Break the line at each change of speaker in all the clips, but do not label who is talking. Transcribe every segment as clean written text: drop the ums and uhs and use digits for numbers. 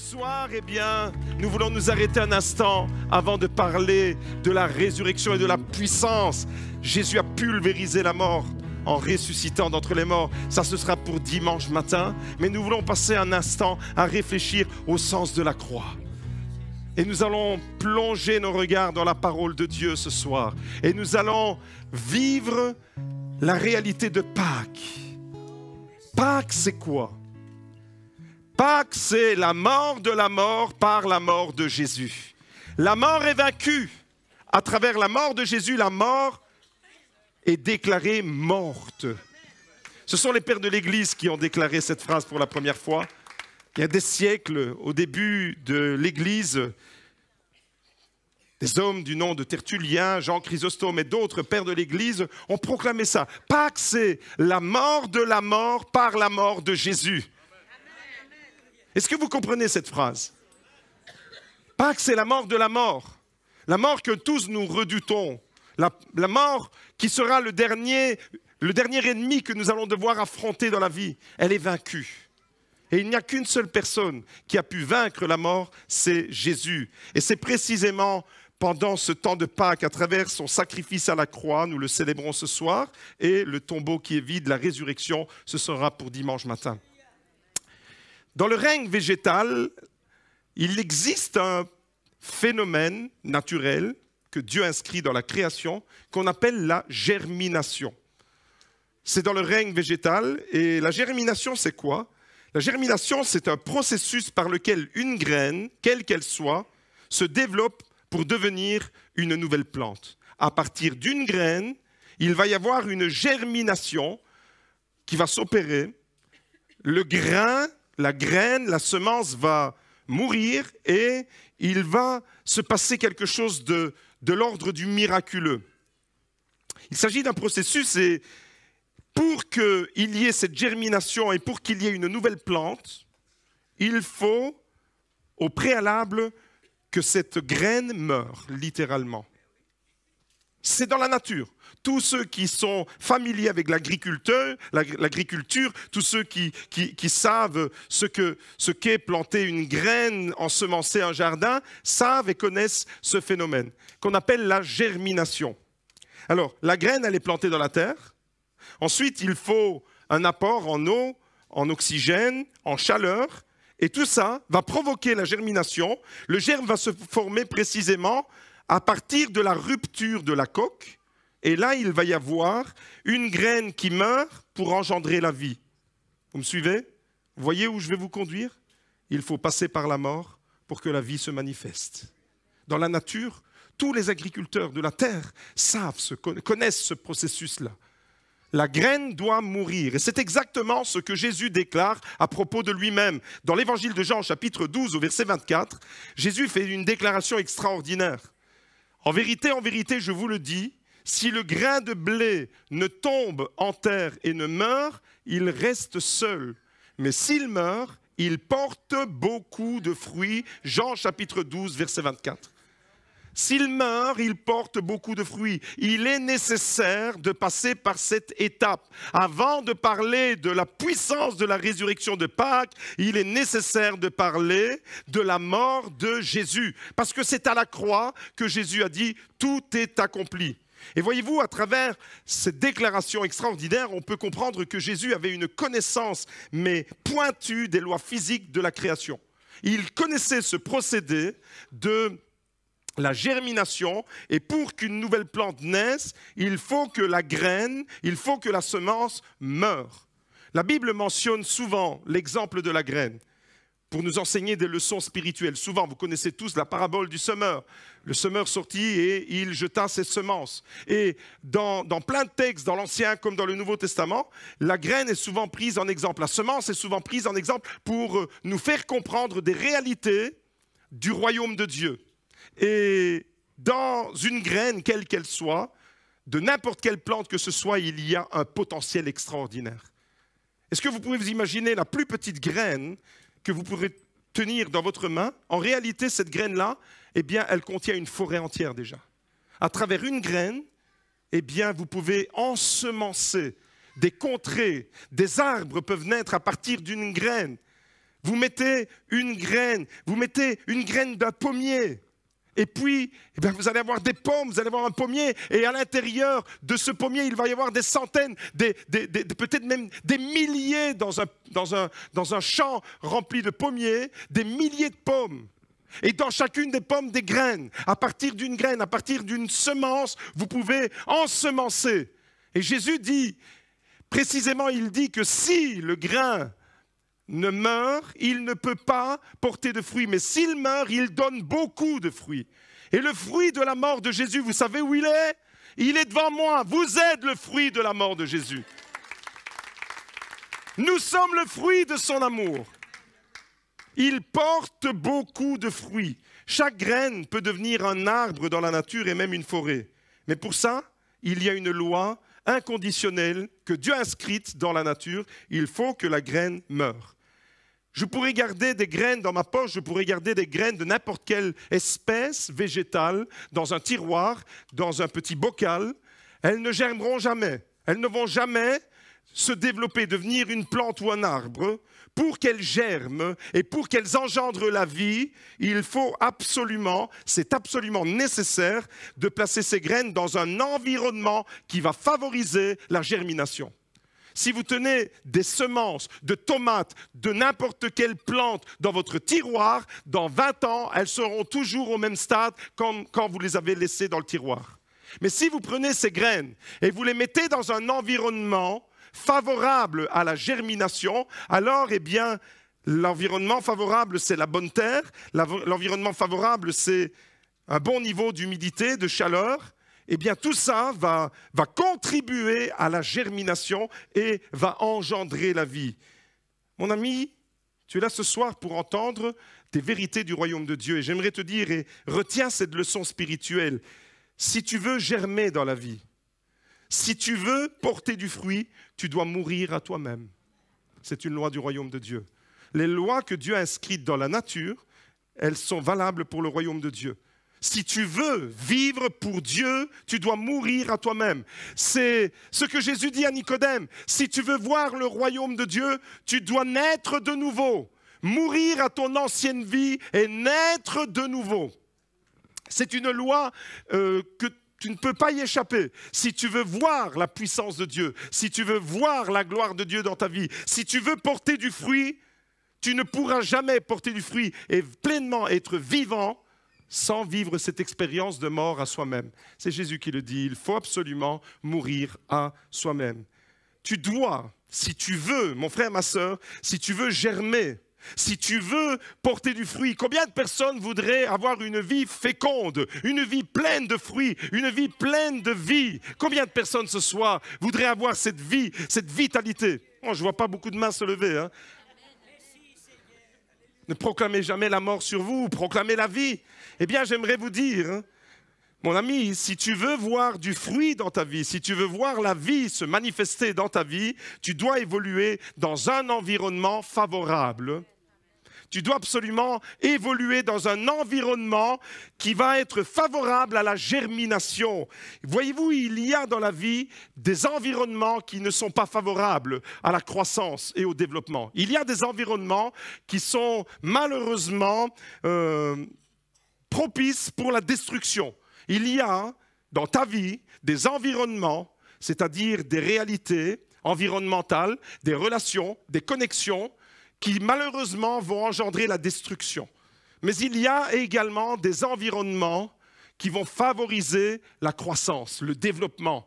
soir, eh bien, nous voulons nous arrêter un instant avant de parler de la résurrection et de la puissance. Jésus a pulvérisé la mort en ressuscitant d'entre les morts. Ça, ce sera pour dimanche matin. Mais nous voulons passer un instant à réfléchir au sens de la croix. Et nous allons plonger nos regards dans la parole de Dieu ce soir. Et nous allons vivre la réalité de Pâques. Pâques, c'est quoi? Pâques, c'est la mort de la mort par la mort de Jésus. La mort est vaincue. À travers la mort de Jésus, la mort est déclarée morte. Ce sont les pères de l'Église qui ont déclaré cette phrase pour la première fois. Il y a des siècles, au début de l'Église, des hommes du nom de Tertullien, Jean Chrysostome et d'autres pères de l'Église ont proclamé ça. Pâques, c'est la mort de la mort par la mort de Jésus. Est-ce que vous comprenez cette phrase? Pâques, c'est la mort de la mort que tous nous redoutons, la mort qui sera le dernier ennemi que nous allons devoir affronter dans la vie. Elle est vaincue. Et il n'y a qu'une seule personne qui a pu vaincre la mort, c'est Jésus. Et c'est précisément pendant ce temps de Pâques, à travers son sacrifice à la croix, nous le célébrons ce soir, et le tombeau qui est vide, la résurrection, ce sera pour dimanche matin. Dans le règne végétal, il existe un phénomène naturel que Dieu inscrit dans la création qu'on appelle la germination. C'est dans le règne végétal et la germination, c'est quoi? La germination, c'est un processus par lequel une graine, quelle qu'elle soit, se développe pour devenir une nouvelle plante. À partir d'une graine, il va y avoir une germination qui va s'opérer. Le grain, la graine, la semence va mourir et il va se passer quelque chose de l'ordre du miraculeux. Il s'agit d'un processus et pour qu'il y ait cette germination et pour qu'il y ait une nouvelle plante, il faut au préalable que cette graine meure, littéralement. C'est dans la nature. Tous ceux qui sont familiers avec l'agriculture, tous ceux qui savent ce qu'est planter une graine, ensemencer un jardin, savent et connaissent ce phénomène qu'on appelle la germination. Alors, la graine, elle est plantée dans la terre. Ensuite, il faut un apport en eau, en oxygène, en chaleur. Et tout ça va provoquer la germination. Le germe va se former précisément à partir de la rupture de la coque. Et là, il va y avoir une graine qui meurt pour engendrer la vie. Vous me suivez? Vous voyez où je vais vous conduire? Il faut passer par la mort pour que la vie se manifeste. Dans la nature, tous les agriculteurs de la terre connaissent ce processus-là. La graine doit mourir. Et c'est exactement ce que Jésus déclare à propos de lui-même. Dans l'évangile de Jean, chapitre 12, au verset 24, Jésus fait une déclaration extraordinaire. En vérité, je vous le dis, si le grain de blé ne tombe en terre et ne meurt, il reste seul. Mais s'il meurt, il porte beaucoup de fruits. Jean chapitre 12, verset 24. S'il meurt, il porte beaucoup de fruits. Il est nécessaire de passer par cette étape. Avant de parler de la puissance de la résurrection de Pâques, il est nécessaire de parler de la mort de Jésus. Parce que c'est à la croix que Jésus a dit « Tout est accompli ». Et voyez-vous, à travers cette déclaration extraordinaire, on peut comprendre que Jésus avait une connaissance, mais pointue, des lois physiques de la création. Il connaissait ce procédé de la germination, et pour qu'une nouvelle plante naisse, il faut que la graine, il faut que la semence meure. La Bible mentionne souvent l'exemple de la graine pour nous enseigner des leçons spirituelles. Souvent, vous connaissez tous la parabole du semeur. Le semeur sortit et il jeta ses semences. Et dans plein de textes, dans l'Ancien comme dans le Nouveau Testament, la graine est souvent prise en exemple. La semence est souvent prise en exemple pour nous faire comprendre des réalités du royaume de Dieu. Et dans une graine, quelle qu'elle soit, de n'importe quelle plante que ce soit, il y a un potentiel extraordinaire. Est-ce que vous pouvez vous imaginer la plus petite graine que vous pourrez tenir dans votre main? En réalité, cette graine-là, eh bien, elle contient une forêt entière déjà. À travers une graine, eh bien, vous pouvez ensemencer des contrées, des arbres peuvent naître à partir d'une graine. vous mettez une graine d'un pommier. Et puis, vous allez avoir des pommes, vous allez avoir un pommier, et à l'intérieur de ce pommier, il va y avoir des centaines, peut-être même des milliers dans un champ rempli de pommiers, des milliers de pommes. Et dans chacune des pommes, des graines. À partir d'une graine, à partir d'une semence, vous pouvez ensemencer. Et Jésus dit, précisément, il dit que si le grain ne meurt, il ne peut pas porter de fruits. Mais s'il meurt, il donne beaucoup de fruits. Et le fruit de la mort de Jésus, vous savez où il est? Il est devant moi. Vous êtes le fruit de la mort de Jésus. Nous sommes le fruit de son amour. Il porte beaucoup de fruits. Chaque graine peut devenir un arbre dans la nature et même une forêt. Mais pour ça, il y a une loi inconditionnelle que Dieu a inscrite dans la nature. Il faut que la graine meure. Je pourrais garder des graines dans ma poche, je pourrais garder des graines de n'importe quelle espèce végétale dans un tiroir, dans un petit bocal. Elles ne germeront jamais. Elles ne vont jamais se développer, devenir une plante ou un arbre. Pour qu'elles germent et pour qu'elles engendrent la vie, il faut absolument, c'est absolument nécessaire de placer ces graines dans un environnement qui va favoriser la germination. Si vous tenez des semences de tomates, de n'importe quelle plante dans votre tiroir, dans 20 ans, elles seront toujours au même stade quand vous les avez laissées dans le tiroir. Mais si vous prenez ces graines et vous les mettez dans un environnement favorable à la germination, alors, l'environnement favorable, c'est la bonne terre, l'environnement favorable, c'est un bon niveau d'humidité, de chaleur, tout ça va contribuer à la germination et va engendrer la vie. Mon ami, tu es là ce soir pour entendre des vérités du royaume de Dieu. Et j'aimerais te dire, et retiens cette leçon spirituelle, si tu veux germer dans la vie, si tu veux porter du fruit, tu dois mourir à toi-même. C'est une loi du royaume de Dieu. Les lois que Dieu a inscrites dans la nature, elles sont valables pour le royaume de Dieu. Si tu veux vivre pour Dieu, tu dois mourir à toi-même. C'est ce que Jésus dit à Nicodème. Si tu veux voir le royaume de Dieu, tu dois naître de nouveau. Mourir à ton ancienne vie et naître de nouveau. C'est une loi que tu ne peux pas y échapper. Si tu veux voir la puissance de Dieu, si tu veux voir la gloire de Dieu dans ta vie, si tu veux porter du fruit, tu ne pourras jamais porter du fruit et pleinement être vivant sans vivre cette expérience de mort à soi-même. C'est Jésus qui le dit, il faut absolument mourir à soi-même. Tu dois, si tu veux, mon frère, ma sœur, si tu veux germer, si tu veux porter du fruit, combien de personnes voudraient avoir une vie féconde, une vie pleine de fruits, une vie pleine de vie? Combien de personnes ce soir voudraient avoir cette vie, cette vitalité? Oh, je ne vois pas beaucoup de mains se lever. Hein. Ne proclamez jamais la mort sur vous, proclamez la vie. Eh bien, j'aimerais vous dire, hein, mon ami, si tu veux voir du fruit dans ta vie, si tu veux voir la vie se manifester dans ta vie, tu dois évoluer dans un environnement favorable. Tu dois absolument évoluer dans un environnement qui va être favorable à la germination. Voyez-vous, il y a dans la vie des environnements qui ne sont pas favorables à la croissance et au développement. Il y a des environnements qui sont malheureusement propices pour la destruction. Il y a dans ta vie des environnements, c'est-à-dire des réalités environnementales, des relations, des connexions, qui malheureusement vont engendrer la destruction. Mais il y a également des environnements qui vont favoriser la croissance, le développement,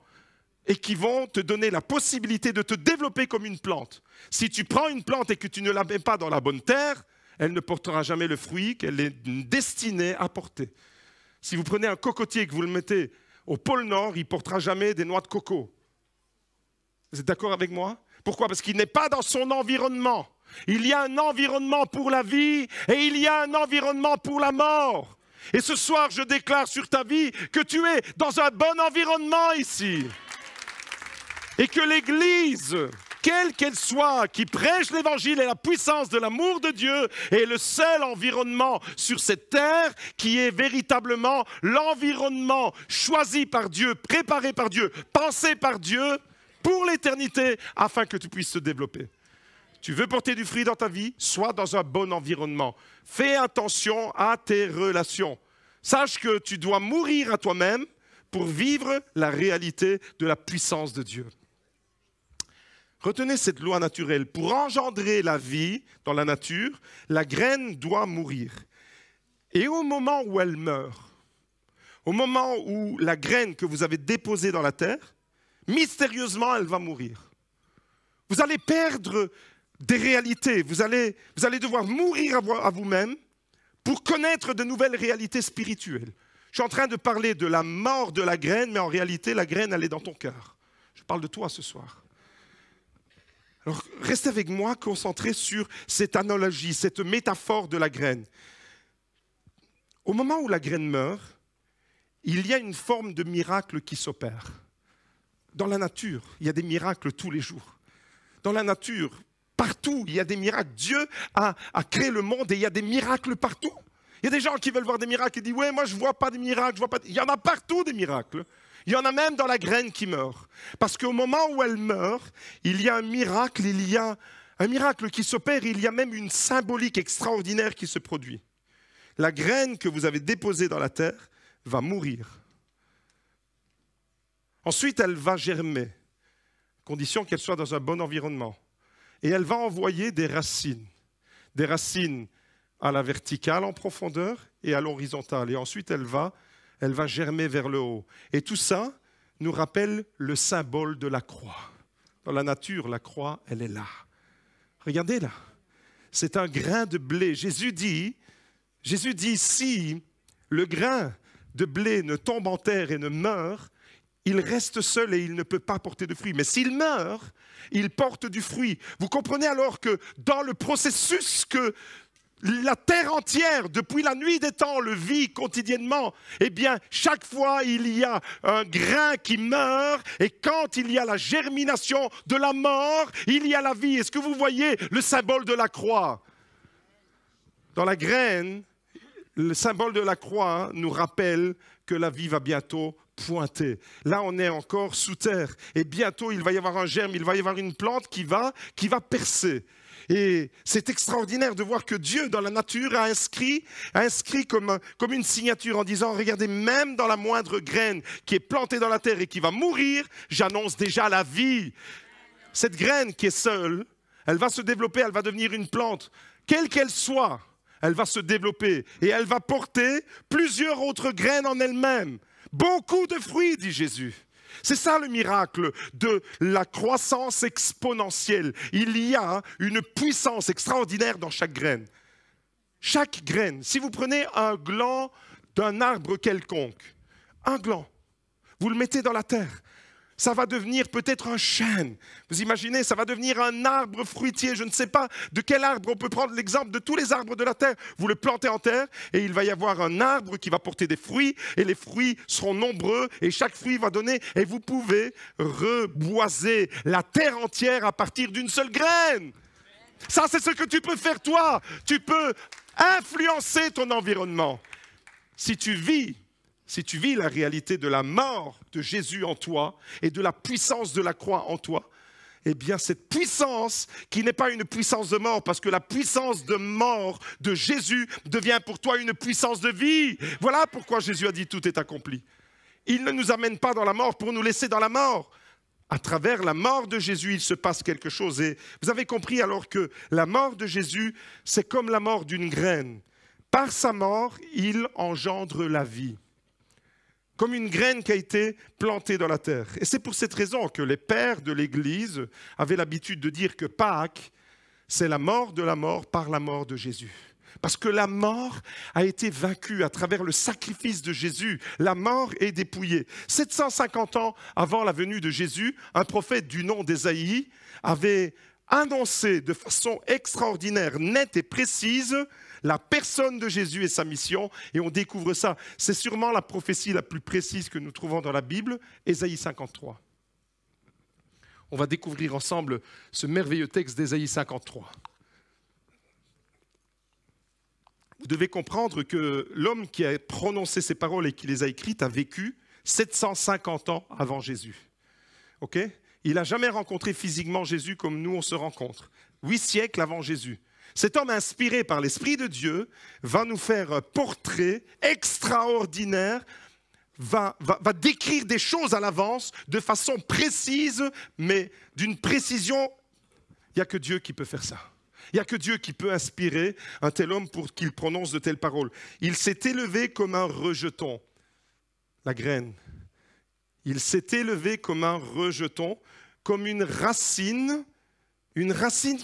et qui vont te donner la possibilité de te développer comme une plante. Si tu prends une plante et que tu ne la mets pas dans la bonne terre, elle ne portera jamais le fruit qu'elle est destinée à porter. Si vous prenez un cocotier et que vous le mettez au pôle Nord, il ne portera jamais des noix de coco. Vous êtes d'accord avec moi? Pourquoi? Parce qu'il n'est pas dans son environnement. Il y a un environnement pour la vie et il y a un environnement pour la mort. Et ce soir, je déclare sur ta vie que tu es dans un bon environnement ici. Et que l'Église, quelle qu'elle soit, qui prêche l'Évangile et la puissance de l'amour de Dieu, est le seul environnement sur cette terre qui est véritablement l'environnement choisi par Dieu, préparé par Dieu, pensé par Dieu pour l'éternité afin que tu puisses te développer. Tu veux porter du fruit dans ta vie, sois dans un bon environnement. Fais attention à tes relations. Sache que tu dois mourir à toi-même pour vivre la réalité de la puissance de Dieu. Retenez cette loi naturelle. Pour engendrer la vie dans la nature, la graine doit mourir. Et au moment où elle meurt, au moment où la graine que vous avez déposée dans la terre, mystérieusement, elle va mourir. Vous allez perdre des réalités. Vous allez devoir mourir à vous-même pour connaître de nouvelles réalités spirituelles. Je suis en train de parler de la mort de la graine, mais en réalité, la graine, elle est dans ton cœur. Je parle de toi ce soir. Alors, restez avec moi, concentrés sur cette analogie, cette métaphore de la graine. Au moment où la graine meurt, il y a une forme de miracle qui s'opère. Dans la nature, il y a des miracles tous les jours. Dans la nature, partout, il y a des miracles. Dieu a créé le monde et il y a des miracles partout. Il y a des gens qui veulent voir des miracles et disent « Ouais, moi je ne vois pas des miracles, je vois pas. » Il y en a partout des miracles. Il y en a même dans la graine qui meurt. Parce qu'au moment où elle meurt, il y a un miracle, il y a un miracle qui s'opère, il y a même une symbolique extraordinaire qui se produit. La graine que vous avez déposée dans la terre va mourir. Ensuite, elle va germer, condition qu'elle soit dans un bon environnement. Et elle va envoyer des racines à la verticale en profondeur et à l'horizontale. Et ensuite, elle va germer vers le haut. Et tout ça nous rappelle le symbole de la croix. Dans la nature, la croix, elle est là. Regardez là, c'est un grain de blé. Jésus dit, si le grain de blé ne tombe en terre et ne meurt, il reste seul et il ne peut pas porter de fruit. Mais s'il meurt, il porte du fruit. Vous comprenez alors que dans le processus que la terre entière, depuis la nuit des temps, le vit quotidiennement, eh bien, chaque fois, il y a un grain qui meurt, et quand il y a la germination de la mort, il y a la vie. Est-ce que vous voyez le symbole de la croix? Dans la graine, le symbole de la croix nous rappelle que la vie va bientôt pointer. Là, on est encore sous terre, et bientôt, il va y avoir un germe, il va y avoir une plante qui va percer. Et c'est extraordinaire de voir que Dieu, dans la nature, a inscrit comme une signature en disant, regardez, même dans la moindre graine qui est plantée dans la terre et qui va mourir, j'annonce déjà la vie. Cette graine qui est seule, elle va se développer, elle va devenir une plante, quelle qu'elle soit, elle va se développer et elle va porter plusieurs autres graines en elle-même. Beaucoup de fruits, dit Jésus. C'est ça le miracle de la croissance exponentielle. Il y a une puissance extraordinaire dans chaque graine. Chaque graine, si vous prenez un gland d'un arbre quelconque, un gland, vous le mettez dans la terre, ça va devenir peut-être un chêne. Vous imaginez, ça va devenir un arbre fruitier. Je ne sais pas de quel arbre, on peut prendre l'exemple de tous les arbres de la terre. Vous le plantez en terre et il va y avoir un arbre qui va porter des fruits et les fruits seront nombreux et chaque fruit va donner. Et vous pouvez reboiser la terre entière à partir d'une seule graine. Ça, c'est ce que tu peux faire toi. Tu peux influencer ton environnement. Si tu vis la réalité de la mort de Jésus en toi et de la puissance de la croix en toi, eh bien cette puissance qui n'est pas une puissance de mort, parce que la puissance de mort de Jésus devient pour toi une puissance de vie. Voilà pourquoi Jésus a dit tout est accompli. Il ne nous amène pas dans la mort pour nous laisser dans la mort. À travers la mort de Jésus, il se passe quelque chose. Et vous avez compris alors que la mort de Jésus, c'est comme la mort d'une graine. Par sa mort, il engendre la vie. Comme une graine qui a été plantée dans la terre. Et c'est pour cette raison que les pères de l'Église avaient l'habitude de dire que Pâques, c'est la mort de la mort par la mort de Jésus. Parce que la mort a été vaincue à travers le sacrifice de Jésus. La mort est dépouillée. 750 ans avant la venue de Jésus, un prophète du nom d'Ésaïe avait annoncé de façon extraordinaire, nette et précise la personne de Jésus et sa mission, et on découvre ça. C'est sûrement la prophétie la plus précise que nous trouvons dans la Bible, Ésaïe 53. On va découvrir ensemble ce merveilleux texte d'Ésaïe 53. Vous devez comprendre que l'homme qui a prononcé ces paroles et qui les a écrites a vécu 750 ans avant Jésus. Ok ? Il n'a jamais rencontré physiquement Jésus comme nous on se rencontre. 8 siècles avant Jésus. Cet homme inspiré par l'Esprit de Dieu va nous faire un portrait extraordinaire, va décrire des choses à l'avance de façon précise, mais d'une précision, il n'y a que Dieu qui peut faire ça. Il n'y a que Dieu qui peut inspirer un tel homme pour qu'il prononce de telles paroles. Il s'est élevé comme un rejeton, la graine. Il s'est élevé comme un rejeton, comme une racine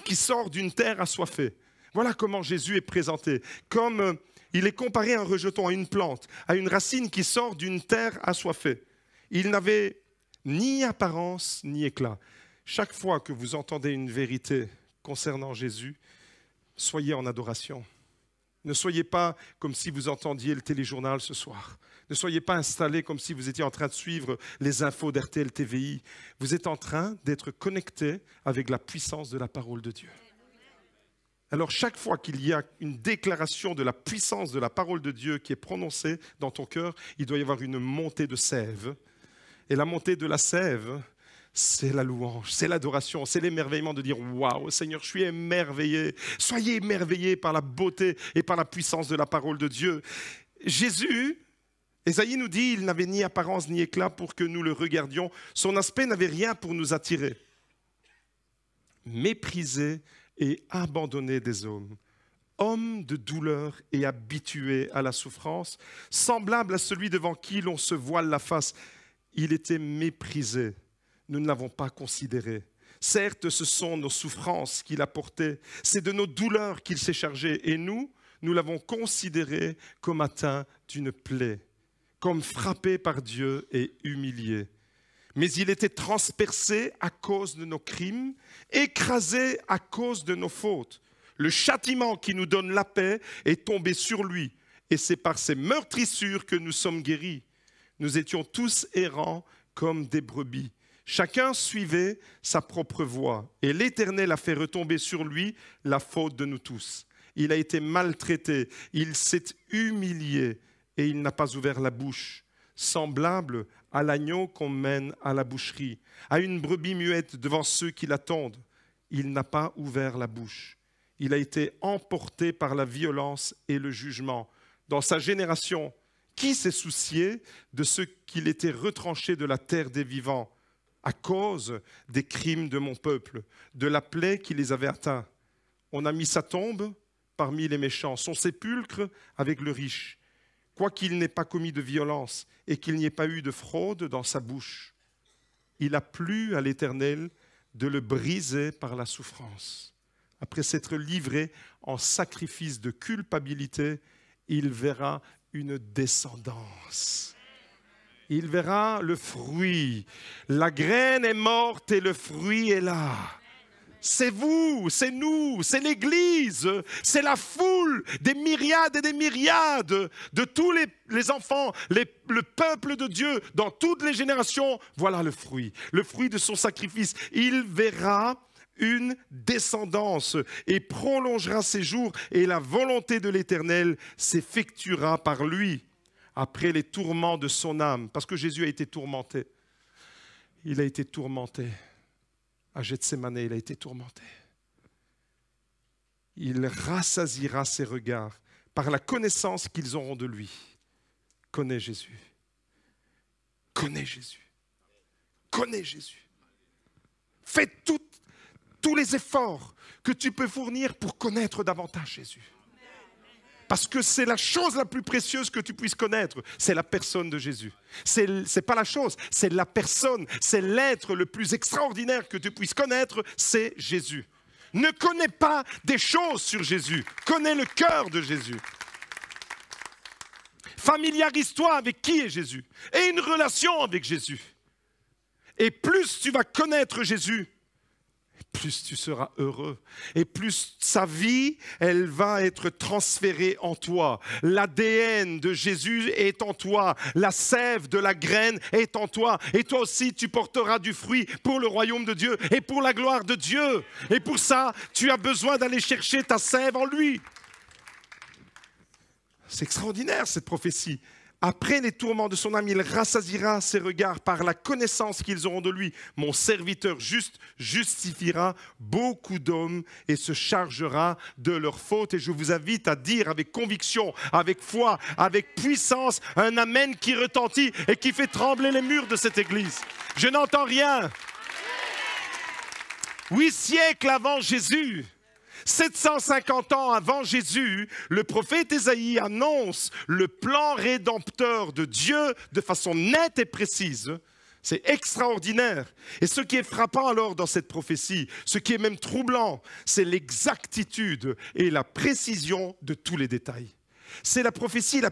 qui sort d'une terre assoiffée. Voilà comment Jésus est présenté. Comme il est comparé à un rejeton, à une plante, à une racine qui sort d'une terre assoiffée. Il n'avait ni apparence ni éclat. Chaque fois que vous entendez une vérité concernant Jésus, soyez en adoration. Ne soyez pas comme si vous entendiez le téléjournal ce soir. Ne soyez pas installés comme si vous étiez en train de suivre les infos d'RTL TVI. Vous êtes en train d'être connectés avec la puissance de la parole de Dieu. Alors chaque fois qu'il y a une déclaration de la puissance de la parole de Dieu qui est prononcée dans ton cœur, il doit y avoir une montée de sève. Et la montée de la sève, c'est la louange, c'est l'adoration, c'est l'émerveillement de dire « Waouh, Seigneur, je suis émerveillé ». Soyez émerveillés par la beauté et par la puissance de la parole de Dieu. Jésus, Ésaïe nous dit, il n'avait ni apparence ni éclat pour que nous le regardions. Son aspect n'avait rien pour nous attirer. Méprisé et abandonné des hommes, homme de douleur et habitué à la souffrance, semblable à celui devant qui l'on se voile la face. Il était méprisé. Nous ne l'avons pas considéré. Certes, ce sont nos souffrances qu'il a portées. C'est de nos douleurs qu'il s'est chargé. Et nous l'avons considéré comme atteint d'une plaie, comme frappé par Dieu et humilié. Mais il était transpercé à cause de nos crimes, écrasé à cause de nos fautes. Le châtiment qui nous donne la paix est tombé sur lui. Et c'est par ses meurtrissures que nous sommes guéris. Nous étions tous errants comme des brebis. Chacun suivait sa propre voie. Et l'Éternel a fait retomber sur lui la faute de nous tous. Il a été maltraité, il s'est humilié et il n'a pas ouvert la bouche. Semblable à l'agneau qu'on mène à la boucherie, à une brebis muette devant ceux qui l'attendent. Il n'a pas ouvert la bouche. Il a été emporté par la violence et le jugement. Dans sa génération, qui s'est soucié de ceux qu'il était retranché de la terre des vivants à cause des crimes de mon peuple, de la plaie qui les avait atteints? On a mis sa tombe parmi les méchants, son sépulcre avec le riche. Quoiqu'il n'ait pas commis de violence et qu'il n'y ait pas eu de fraude dans sa bouche, il a plu à l'Éternel de le briser par la souffrance. Après s'être livré en sacrifice de culpabilité, il verra une descendance. Il verra le fruit. La graine est morte et le fruit est là. C'est vous, c'est nous, c'est l'Église, c'est la foule des myriades et des myriades de tous les enfants, le peuple de Dieu dans toutes les générations. Voilà le fruit de son sacrifice. Il verra une descendance et prolongera ses jours et la volonté de l'Éternel s'effectuera par lui après les tourments de son âme. Parce que Jésus a été tourmenté. Il a été tourmenté. À Gethsémane, il a été tourmenté. Il rassasiera ses regards par la connaissance qu'ils auront de lui. Connais Jésus. Connais Jésus. Connais Jésus. Fais tous les efforts que tu peux fournir pour connaître davantage Jésus. Parce que c'est la chose la plus précieuse que tu puisses connaître, c'est la personne de Jésus. C'est pas la chose, c'est la personne, c'est l'être le plus extraordinaire que tu puisses connaître, c'est Jésus. Ne connais pas des choses sur Jésus, connais le cœur de Jésus. Familiarise-toi avec qui est Jésus et une relation avec Jésus. Et plus tu vas connaître Jésus, plus tu seras heureux et plus sa vie, elle va être transférée en toi. L'ADN de Jésus est en toi, la sève de la graine est en toi et toi aussi tu porteras du fruit pour le royaume de Dieu et pour la gloire de Dieu. Et pour ça, tu as besoin d'aller chercher ta sève en lui. C'est extraordinaire cette prophétie. Après les tourments de son âme, il rassasiera ses regards par la connaissance qu'ils auront de lui. Mon serviteur juste justifiera beaucoup d'hommes et se chargera de leurs fautes. Et je vous invite à dire avec conviction, avec foi, avec puissance, un amen qui retentit et qui fait trembler les murs de cette église. Je n'entends rien. 8 siècles avant Jésus, 750 ans avant Jésus, le prophète Ésaïe annonce le plan rédempteur de Dieu de façon nette et précise. C'est extraordinaire. Et ce qui est frappant alors dans cette prophétie, ce qui est même troublant, c'est l'exactitude et la précision de tous les détails. C'est la prophétie la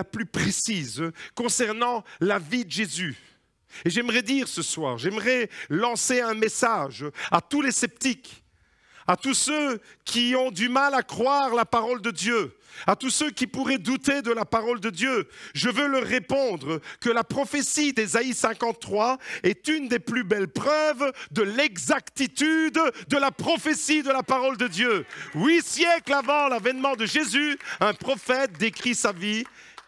plus précise concernant la vie de Jésus. Et j'aimerais dire ce soir, j'aimerais lancer un message à tous les sceptiques, à tous ceux qui ont du mal à croire la parole de Dieu, à tous ceux qui pourraient douter de la parole de Dieu. Je veux leur répondre que la prophétie d'Ésaïe 53 est une des plus belles preuves de l'exactitude de la prophétie de la parole de Dieu. 8 siècles avant l'avènement de Jésus, un prophète décrit sa vie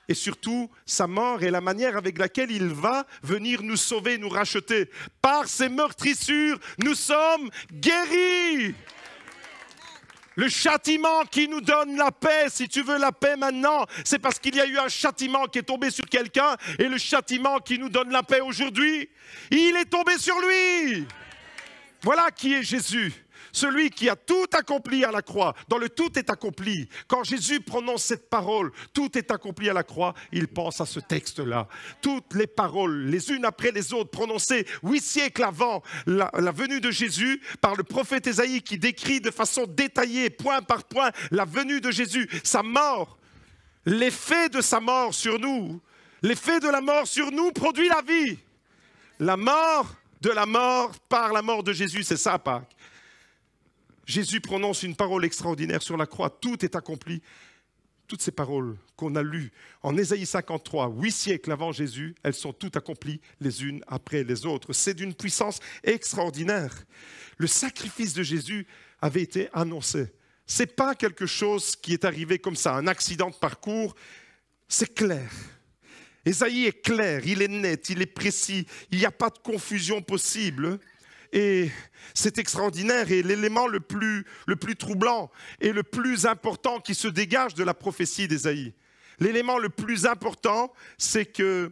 et surtout sa mort et la manière avec laquelle il va venir nous sauver, nous racheter. Par ses meurtrissures, nous sommes guéris. Le châtiment qui nous donne la paix, si tu veux la paix maintenant, c'est parce qu'il y a eu un châtiment qui est tombé sur quelqu'un et le châtiment qui nous donne la paix aujourd'hui, il est tombé sur lui. Voilà qui est Jésus. Celui qui a tout accompli à la croix, dans le tout est accompli. Quand Jésus prononce cette parole, tout est accompli à la croix, il pense à ce texte-là. Toutes les paroles, les unes après les autres, prononcées 8 siècles avant la venue de Jésus, par le prophète Ésaïe qui décrit de façon détaillée, point par point, la venue de Jésus, sa mort, l'effet de sa mort sur nous, l'effet de la mort sur nous produit la vie. La mort de la mort par la mort de Jésus, c'est ça Pâques. Jésus prononce une parole extraordinaire sur la croix. Tout est accompli. Toutes ces paroles qu'on a lues en Ésaïe 53, 8 siècles avant Jésus, elles sont toutes accomplies les unes après les autres. C'est d'une puissance extraordinaire. Le sacrifice de Jésus avait été annoncé. Ce n'est pas quelque chose qui est arrivé comme ça, un accident de parcours. C'est clair. Ésaïe est clair, il est net, il est précis. Il n'y a pas de confusion possible. Et c'est extraordinaire et l'élément le plus troublant et le plus important qui se dégage de la prophétie d'Ésaïe. L'élément le plus important, c'est que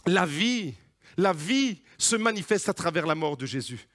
la vie se manifeste à travers la mort de Jésus.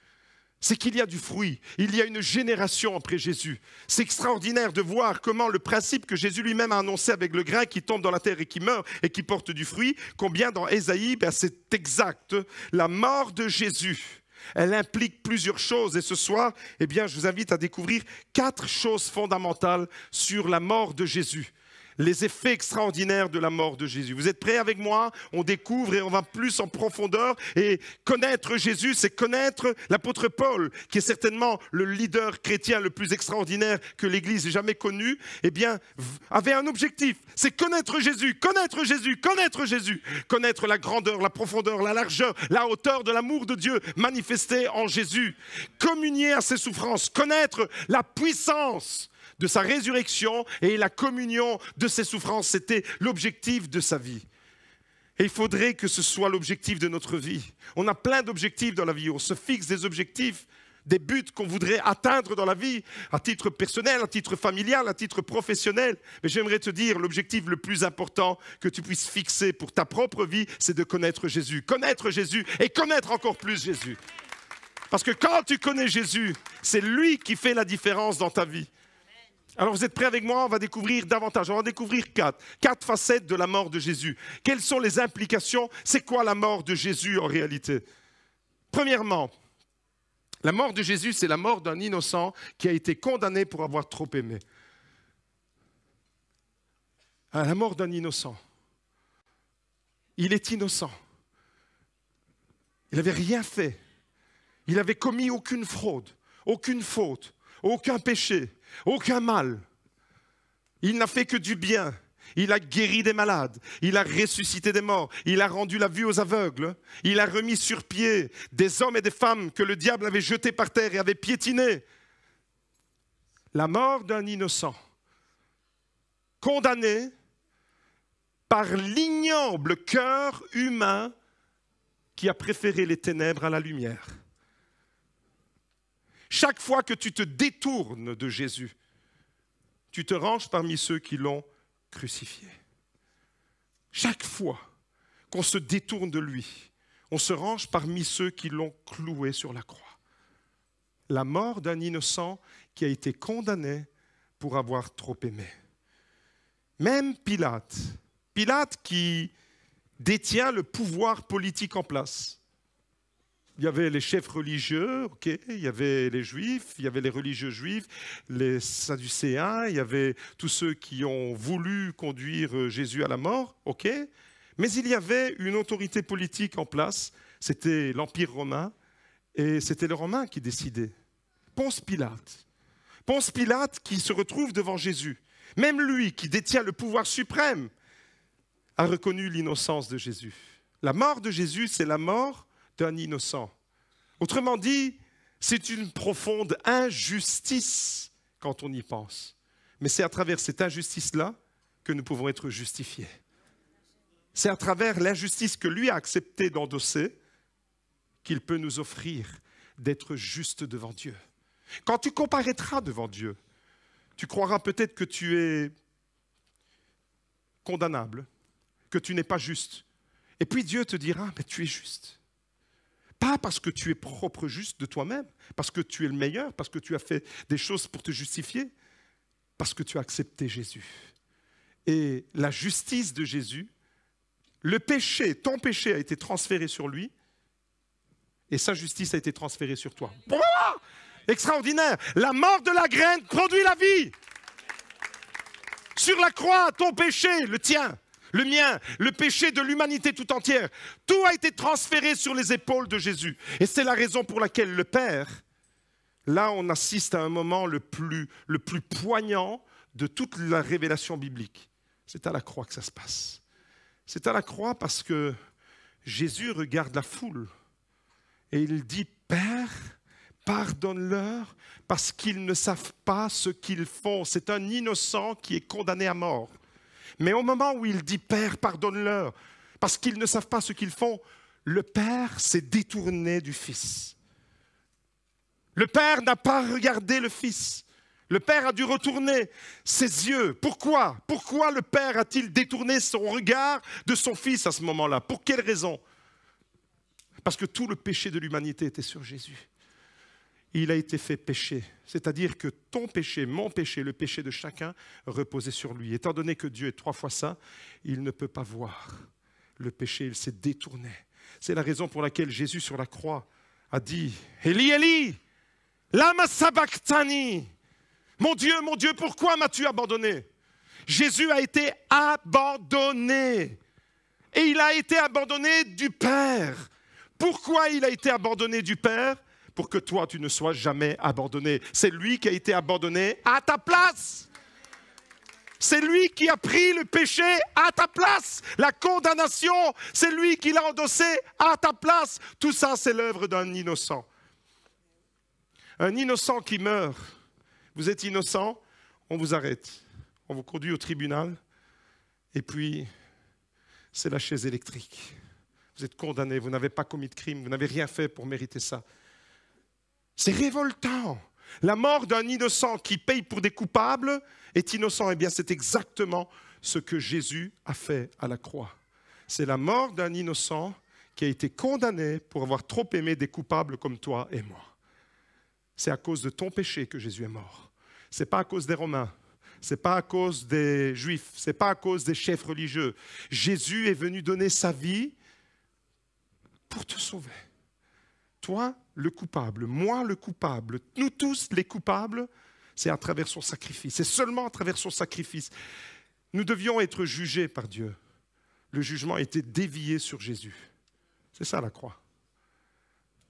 C'est qu'il y a du fruit, il y a une génération après Jésus. C'est extraordinaire de voir comment le principe que Jésus lui-même a annoncé avec le grain qui tombe dans la terre et qui meurt et qui porte du fruit, combien dans Ésaïe, c'est exact. La mort de Jésus, elle implique plusieurs choses et ce soir, je vous invite à découvrir 4 choses fondamentales sur la mort de Jésus. Les effets extraordinaires de la mort de Jésus. Vous êtes prêts avec moi? On découvre et on va plus en profondeur. Et connaître Jésus, c'est connaître l'apôtre Paul, qui est certainement le leader chrétien le plus extraordinaire que l'Église ait jamais connu, avait un objectif, c'est connaître Jésus, connaître Jésus, connaître Jésus, connaître la grandeur, la profondeur, la largeur, la hauteur de l'amour de Dieu manifesté en Jésus, communier à ses souffrances, connaître la puissance de sa résurrection et la communion de ses souffrances. C'était l'objectif de sa vie. Et il faudrait que ce soit l'objectif de notre vie. On a plein d'objectifs dans la vie. On se fixe des objectifs, des buts qu'on voudrait atteindre dans la vie, à titre personnel, à titre familial, à titre professionnel. Mais j'aimerais te dire, l'objectif le plus important que tu puisses fixer pour ta propre vie, c'est de connaître Jésus. Connaître Jésus et connaître encore plus Jésus. Parce que quand tu connais Jésus, c'est lui qui fait la différence dans ta vie. Alors vous êtes prêts avec moi? On va découvrir davantage. On va découvrir 4 facettes de la mort de Jésus. Quelles sont les implications? C'est quoi la mort de Jésus en réalité? Premièrement, la mort de Jésus, c'est la mort d'un innocent qui a été condamné pour avoir trop aimé. La mort d'un innocent. Il est innocent. Il n'avait rien fait. Il n'avait commis aucune fraude, aucune faute, aucun péché. Aucun mal. Il n'a fait que du bien. Il a guéri des malades. Il a ressuscité des morts. Il a rendu la vue aux aveugles. Il a remis sur pied des hommes et des femmes que le diable avait jetés par terre et avait piétinés. La mort d'un innocent, condamné par l'ignoble cœur humain qui a préféré les ténèbres à la lumière. Chaque fois que tu te détournes de Jésus, tu te ranges parmi ceux qui l'ont crucifié. Chaque fois qu'on se détourne de lui, on se range parmi ceux qui l'ont cloué sur la croix. La mort d'un innocent qui a été condamné pour avoir trop aimé. Même Pilate qui détient le pouvoir politique en place. Il y avait les chefs religieux, il y avait les juifs, il y avait les religieux juifs, les sadducéens, il y avait tous ceux qui ont voulu conduire Jésus à la mort, mais il y avait une autorité politique en place, c'était l'Empire romain, et c'était les Romains qui décidaient. Ponce Pilate qui se retrouve devant Jésus, même lui qui détient le pouvoir suprême, a reconnu l'innocence de Jésus. La mort de Jésus, c'est la mort d'un innocent. Autrement dit, c'est une profonde injustice quand on y pense. Mais c'est à travers cette injustice-là que nous pouvons être justifiés. C'est à travers l'injustice que lui a accepté d'endosser qu'il peut nous offrir d'être justes devant Dieu. Quand tu comparaîtras devant Dieu, tu croiras peut-être que tu es condamnable, que tu n'es pas juste. Et puis Dieu te dira, mais tu es juste. Pas parce que tu es propre juste de toi-même, parce que tu es le meilleur, parce que tu as fait des choses pour te justifier, parce que tu as accepté Jésus. Et la justice de Jésus, le péché, ton péché a été transféré sur lui, et sa justice a été transférée sur toi. Extraordinaire! La mort de la graine produit la vie. Sur la croix, ton péché, le tien, le mien, le péché de l'humanité tout entière, tout a été transféré sur les épaules de Jésus. Et c'est la raison pour laquelle le Père, là on assiste à un moment le plus poignant de toute la révélation biblique. C'est à la croix que ça se passe. C'est à la croix parce que Jésus regarde la foule et il dit, Père, pardonne-leur parce qu'ils ne savent pas ce qu'ils font. C'est un innocent qui est condamné à mort. Mais au moment où il dit « Père, pardonne-leur » parce qu'ils ne savent pas ce qu'ils font, le Père s'est détourné du Fils. Le Père n'a pas regardé le Fils. Le Père a dû retourner ses yeux. Pourquoi? Pourquoi le Père a-t-il détourné son regard de son Fils à ce moment-là? Pour quelle raison? Parce que tout le péché de l'humanité était sur Jésus. Il a été fait péché, c'est-à-dire que ton péché, mon péché, le péché de chacun reposait sur lui. Étant donné que Dieu est 3 fois saint, il ne peut pas voir le péché, il s'est détourné. C'est la raison pour laquelle Jésus sur la croix a dit « Eli, Eli, lama sabachthani » mon Dieu, pourquoi m'as-tu abandonné? Jésus a été abandonné. Et il a été abandonné du Père. Pourquoi il a été abandonné du Père? Pour que toi, tu ne sois jamais abandonné. C'est lui qui a été abandonné à ta place. C'est lui qui a pris le péché à ta place. La condamnation, c'est lui qui l'a endossé à ta place. Tout ça, c'est l'œuvre d'un innocent. Un innocent qui meurt. Vous êtes innocent, on vous arrête. On vous conduit au tribunal. Et puis, c'est la chaise électrique. Vous êtes condamné, vous n'avez pas commis de crime, vous n'avez rien fait pour mériter ça. C'est révoltant. La mort d'un innocent qui paye pour des coupables est innocent. Eh bien, c'est exactement ce que Jésus a fait à la croix. C'est la mort d'un innocent qui a été condamné pour avoir trop aimé des coupables comme toi et moi. C'est à cause de ton péché que Jésus est mort. Ce n'est pas à cause des Romains. Ce n'est pas à cause des Juifs. Ce n'est pas à cause des chefs religieux. Jésus est venu donner sa vie pour te sauver. Toi, le coupable, moi, le coupable, nous tous, les coupables, c'est à travers son sacrifice. C'est seulement à travers son sacrifice. Nous devions être jugés par Dieu. Le jugement a été dévié sur Jésus. C'est ça la croix.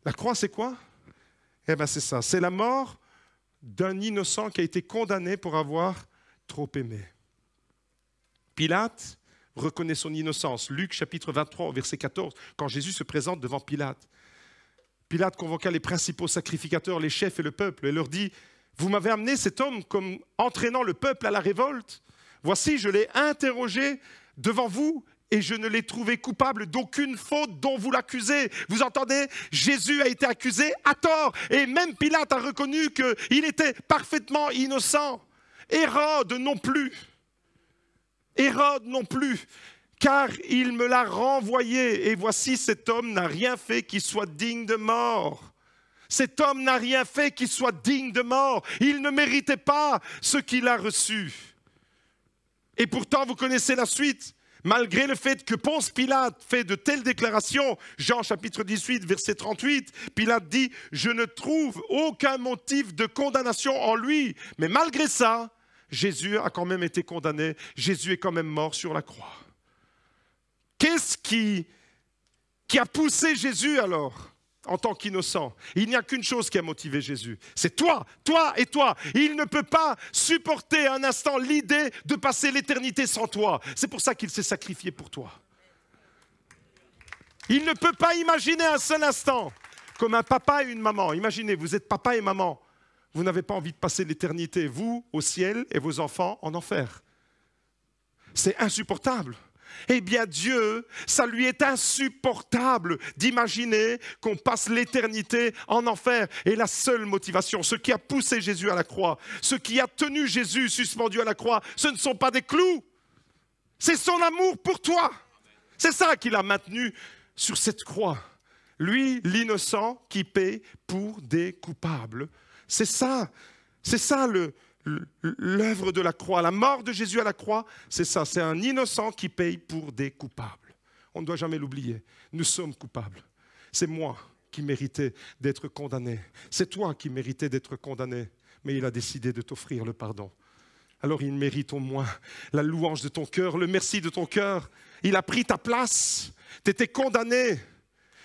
La croix, c'est quoi? Eh bien, c'est ça. C'est la mort d'un innocent qui a été condamné pour avoir trop aimé. Pilate reconnaît son innocence. Luc chapitre 23, verset 14, quand Jésus se présente devant Pilate. Pilate convoqua les principaux sacrificateurs, les chefs et le peuple, et leur dit « Vous m'avez amené cet homme comme entraînant le peuple à la révolte. Voici, je l'ai interrogé devant vous et je ne l'ai trouvé coupable d'aucune faute dont vous l'accusez. Vous entendez? Jésus a été accusé à tort et même Pilate a reconnu qu'il était parfaitement innocent. Hérode non plus. Hérode non plus. Car il me l'a renvoyé et voici cet homme n'a rien fait qui soit digne de mort. Cet homme n'a rien fait qui soit digne de mort. Il ne méritait pas ce qu'il a reçu. Et pourtant, vous connaissez la suite. Malgré le fait que Ponce Pilate fait de telles déclarations, Jean chapitre 18, verset 38, Pilate dit « Je ne trouve aucun motif de condamnation en lui. » Mais malgré ça, Jésus a quand même été condamné. Jésus est quand même mort sur la croix. Qu'est-ce qui a poussé Jésus alors en tant qu'innocent? Il n'y a qu'une chose qui a motivé Jésus. C'est toi, toi et toi. Il ne peut pas supporter un instant l'idée de passer l'éternité sans toi. C'est pour ça qu'il s'est sacrifié pour toi. Il ne peut pas imaginer un seul instant comme un papa et une maman. Imaginez, vous êtes papa et maman. Vous n'avez pas envie de passer l'éternité, vous, au ciel et vos enfants en enfer. C'est insupportable. Eh bien Dieu, ça lui est insupportable d'imaginer qu'on passe l'éternité en enfer. Et la seule motivation, ce qui a poussé Jésus à la croix, ce qui a tenu Jésus suspendu à la croix, ce ne sont pas des clous, c'est son amour pour toi. C'est ça qui l'a maintenu sur cette croix. Lui, l'innocent qui paie pour des coupables. C'est ça l'œuvre de la croix, la mort de Jésus à la croix, c'est ça, c'est un innocent qui paye pour des coupables. On ne doit jamais l'oublier, nous sommes coupables. C'est moi qui méritais d'être condamné, c'est toi qui méritais d'être condamné, mais il a décidé de t'offrir le pardon. Alors il mérite au moins la louange de ton cœur, le merci de ton cœur. Il a pris ta place, tu étais condamné.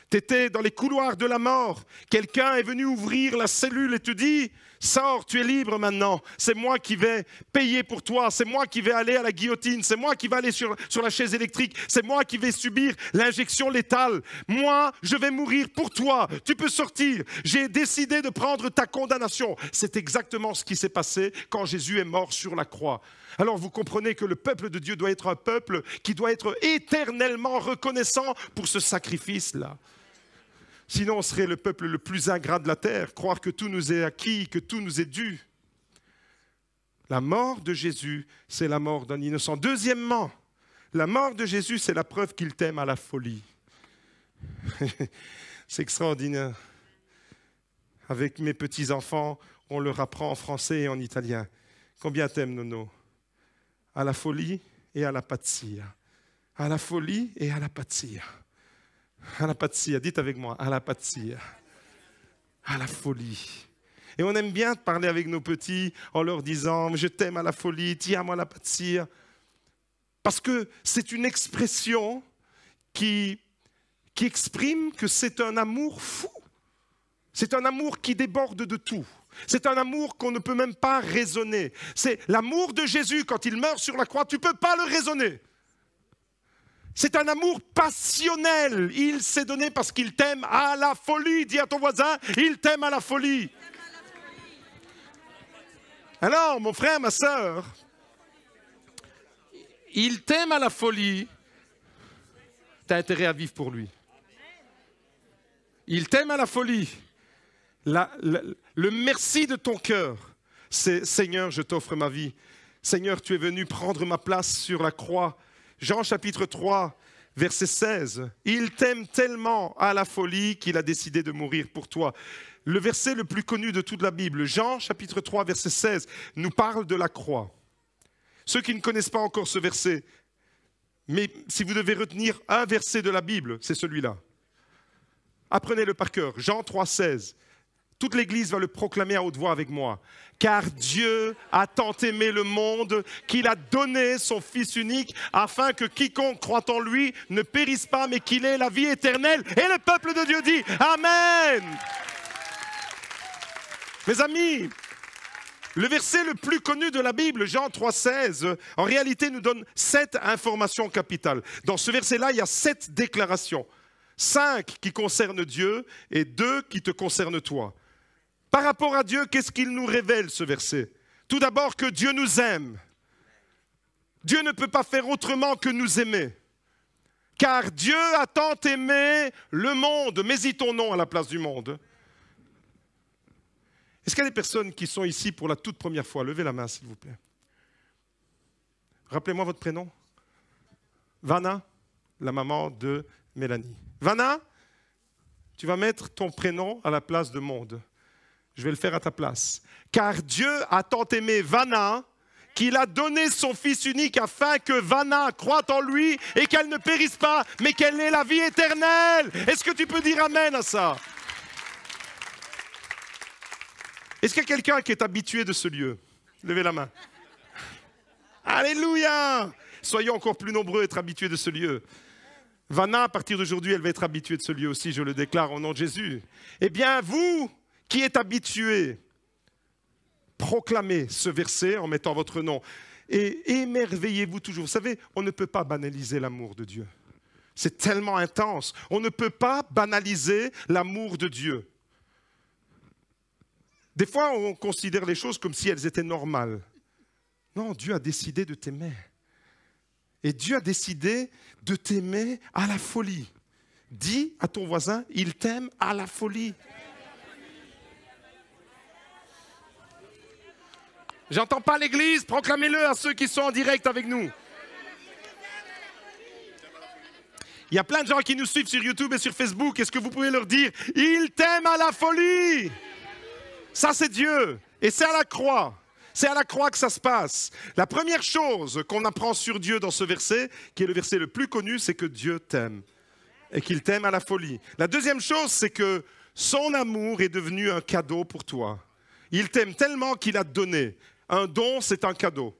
Tu étais dans les couloirs de la mort. Quelqu'un est venu ouvrir la cellule et te dit « Sors, tu es libre maintenant. C'est moi qui vais payer pour toi. C'est moi qui vais aller à la guillotine. C'est moi qui vais aller sur la chaise électrique. C'est moi qui vais subir l'injection létale. Moi, je vais mourir pour toi. Tu peux sortir. J'ai décidé de prendre ta condamnation. » C'est exactement ce qui s'est passé quand Jésus est mort sur la croix. Alors vous comprenez que le peuple de Dieu doit être un peuple qui doit être éternellement reconnaissant pour ce sacrifice-là. Sinon, on serait le peuple le plus ingrat de la terre, croire que tout nous est acquis, que tout nous est dû. La mort de Jésus, c'est la mort d'un innocent. Deuxièmement, la mort de Jésus, c'est la preuve qu'il t'aime à la folie. C'est extraordinaire. Avec mes petits-enfants, on leur apprend en français et en italien. Combien t'aimes, Nono? À la folie et à la pazzia. À la folie et à la pazzia. À la pazzia, dites avec moi, à la pazzia, à la folie. Et on aime bien parler avec nos petits en leur disant « Je t'aime à la folie, tiens-moi à la pazzia ». Parce que c'est une expression qui exprime que c'est un amour fou. C'est un amour qui déborde de tout. C'est un amour qu'on ne peut même pas raisonner. C'est l'amour de Jésus quand il meurt sur la croix, tu ne peux pas le raisonner. C'est un amour passionnel. Il s'est donné parce qu'il t'aime à la folie. Dis à ton voisin, il t'aime à la folie. Alors, mon frère, ma sœur, il t'aime à la folie. Tu as intérêt à vivre pour lui. Il t'aime à la folie. Le merci de ton cœur, c'est « Seigneur, je t'offre ma vie. Seigneur, tu es venu prendre ma place sur la croix. » Jean chapitre 3, verset 16. « Il t'aime tellement à la folie qu'il a décidé de mourir pour toi. » Le verset le plus connu de toute la Bible, Jean chapitre 3, verset 16, nous parle de la croix. Ceux qui ne connaissent pas encore ce verset, mais si vous devez retenir un verset de la Bible, c'est celui-là. Apprenez-le par cœur. Jean 3, 16. Toute l'Église va le proclamer à haute voix avec moi. « Car Dieu a tant aimé le monde qu'il a donné son Fils unique afin que quiconque croit en lui ne périsse pas mais qu'il ait la vie éternelle. » Et le peuple de Dieu dit « Amen !» Mes amis, le verset le plus connu de la Bible, Jean 3, 16, en réalité nous donne 7 informations capitales. Dans ce verset-là, il y a 7 déclarations. 5 qui concernent Dieu et 2 qui te concernent toi. Par rapport à Dieu, qu'est-ce qu'il nous révèle ce verset? Tout d'abord que Dieu nous aime. Dieu ne peut pas faire autrement que nous aimer. Car Dieu a tant aimé le monde. Mets-y ton nom à la place du monde. Est-ce qu'il y a des personnes qui sont ici pour la toute première fois? Levez la main, s'il vous plaît. Rappelez-moi votre prénom. Vanna, la maman de Mélanie. Vanna, tu vas mettre ton prénom à la place de Monde. Je vais le faire à ta place. Car Dieu a tant aimé Vanna qu'il a donné son Fils unique afin que Vanna croie en lui et qu'elle ne périsse pas, mais qu'elle ait la vie éternelle. Est-ce que tu peux dire amen à ça? Est-ce qu'il y a quelqu'un qui est habitué de ce lieu? Levez la main. Alléluia! Soyons encore plus nombreux à être habitués de ce lieu. Vanna, à partir d'aujourd'hui, elle va être habituée de ce lieu aussi, je le déclare au nom de Jésus. Eh bien, vous qui êtes habitués, proclamez ce verset en mettant votre nom. Et émerveillez-vous toujours. Vous savez, on ne peut pas banaliser l'amour de Dieu. C'est tellement intense. On ne peut pas banaliser l'amour de Dieu. Des fois, on considère les choses comme si elles étaient normales. Non, Dieu a décidé de t'aimer. Et Dieu a décidé de t'aimer à la folie. Dis à ton voisin, il t'aime à la folie. J'entends pas l'église, proclamez-le à ceux qui sont en direct avec nous. Il y a plein de gens qui nous suivent sur YouTube et sur Facebook. Est-ce que vous pouvez leur dire, il t'aime à la folie? Ça, c'est Dieu. Et c'est à la croix. C'est à la croix que ça se passe. La première chose qu'on apprend sur Dieu dans ce verset, qui est le verset le plus connu, c'est que Dieu t'aime. Et qu'il t'aime à la folie. La deuxième chose, c'est que son amour est devenu un cadeau pour toi. Il t'aime tellement qu'il a donné. Un don, c'est un cadeau.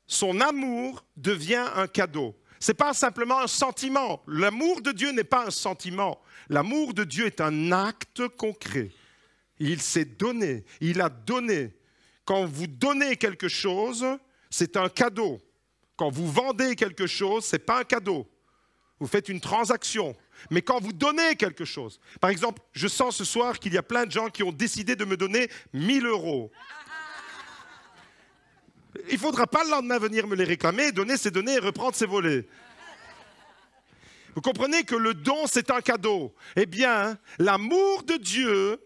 Son amour devient un cadeau. Ce n'est pas simplement un sentiment. L'amour de Dieu n'est pas un sentiment. L'amour de Dieu est un acte concret. Il s'est donné. Il a donné. Quand vous donnez quelque chose, c'est un cadeau. Quand vous vendez quelque chose, ce n'est pas un cadeau. Vous faites une transaction. Mais quand vous donnez quelque chose, par exemple, je sens ce soir qu'il y a plein de gens qui ont décidé de me donner 1 000 €. Il ne faudra pas le lendemain venir me les réclamer, donner ses données et reprendre ses volets. Vous comprenez que le don, c'est un cadeau. Eh bien, l'amour de Dieu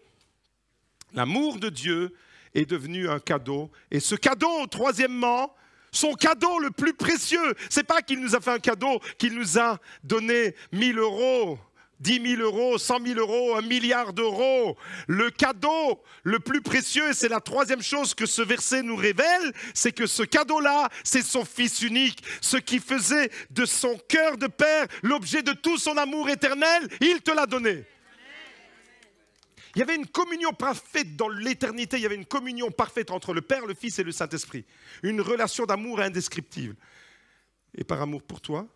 est devenu un cadeau. Et ce cadeau, troisièmement, son cadeau le plus précieux, ce n'est pas qu'il nous a fait un cadeau, qu'il nous a donné 1 000 €, 10 000 €, 100 000 €, 1 milliard d'euros. Le cadeau le plus précieux, et c'est la troisième chose que ce verset nous révèle, c'est que ce cadeau-là, c'est son Fils unique. Ce qui faisait de son cœur de père l'objet de tout son amour éternel, il te l'a donné. Il y avait une communion parfaite dans l'éternité, il y avait une communion parfaite entre le Père, le Fils et le Saint-Esprit. Une relation d'amour indescriptible. Et par amour pour toi,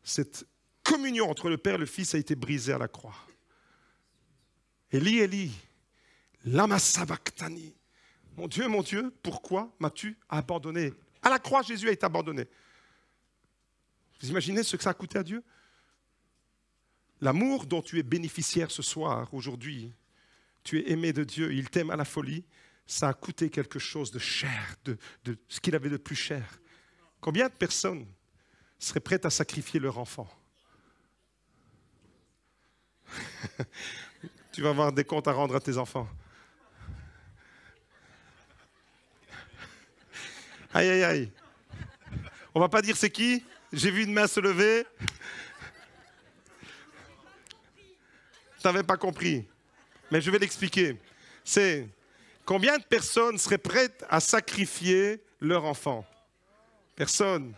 cette communion entre le Père et le Fils a été brisée à la croix. Eli, Eli, lama sabachthani. Mon Dieu, pourquoi m'as-tu abandonné? À la croix, Jésus a été abandonné. Vous imaginez ce que ça a coûté à Dieu? L'amour dont tu es bénéficiaire ce soir, aujourd'hui, tu es aimé de Dieu, il t'aime à la folie, ça a coûté quelque chose de cher, de ce qu'il avait de plus cher. Combien de personnes seraient prêtes à sacrifier leur enfant? Tu vas avoir des comptes à rendre à tes enfants. Aïe, aïe, aïe. On ne va pas dire c'est qui? J'ai vu une main se lever. Tu n'avais pas compris. Mais je vais l'expliquer. C'est combien de personnes seraient prêtes à sacrifier leur enfant? Personne.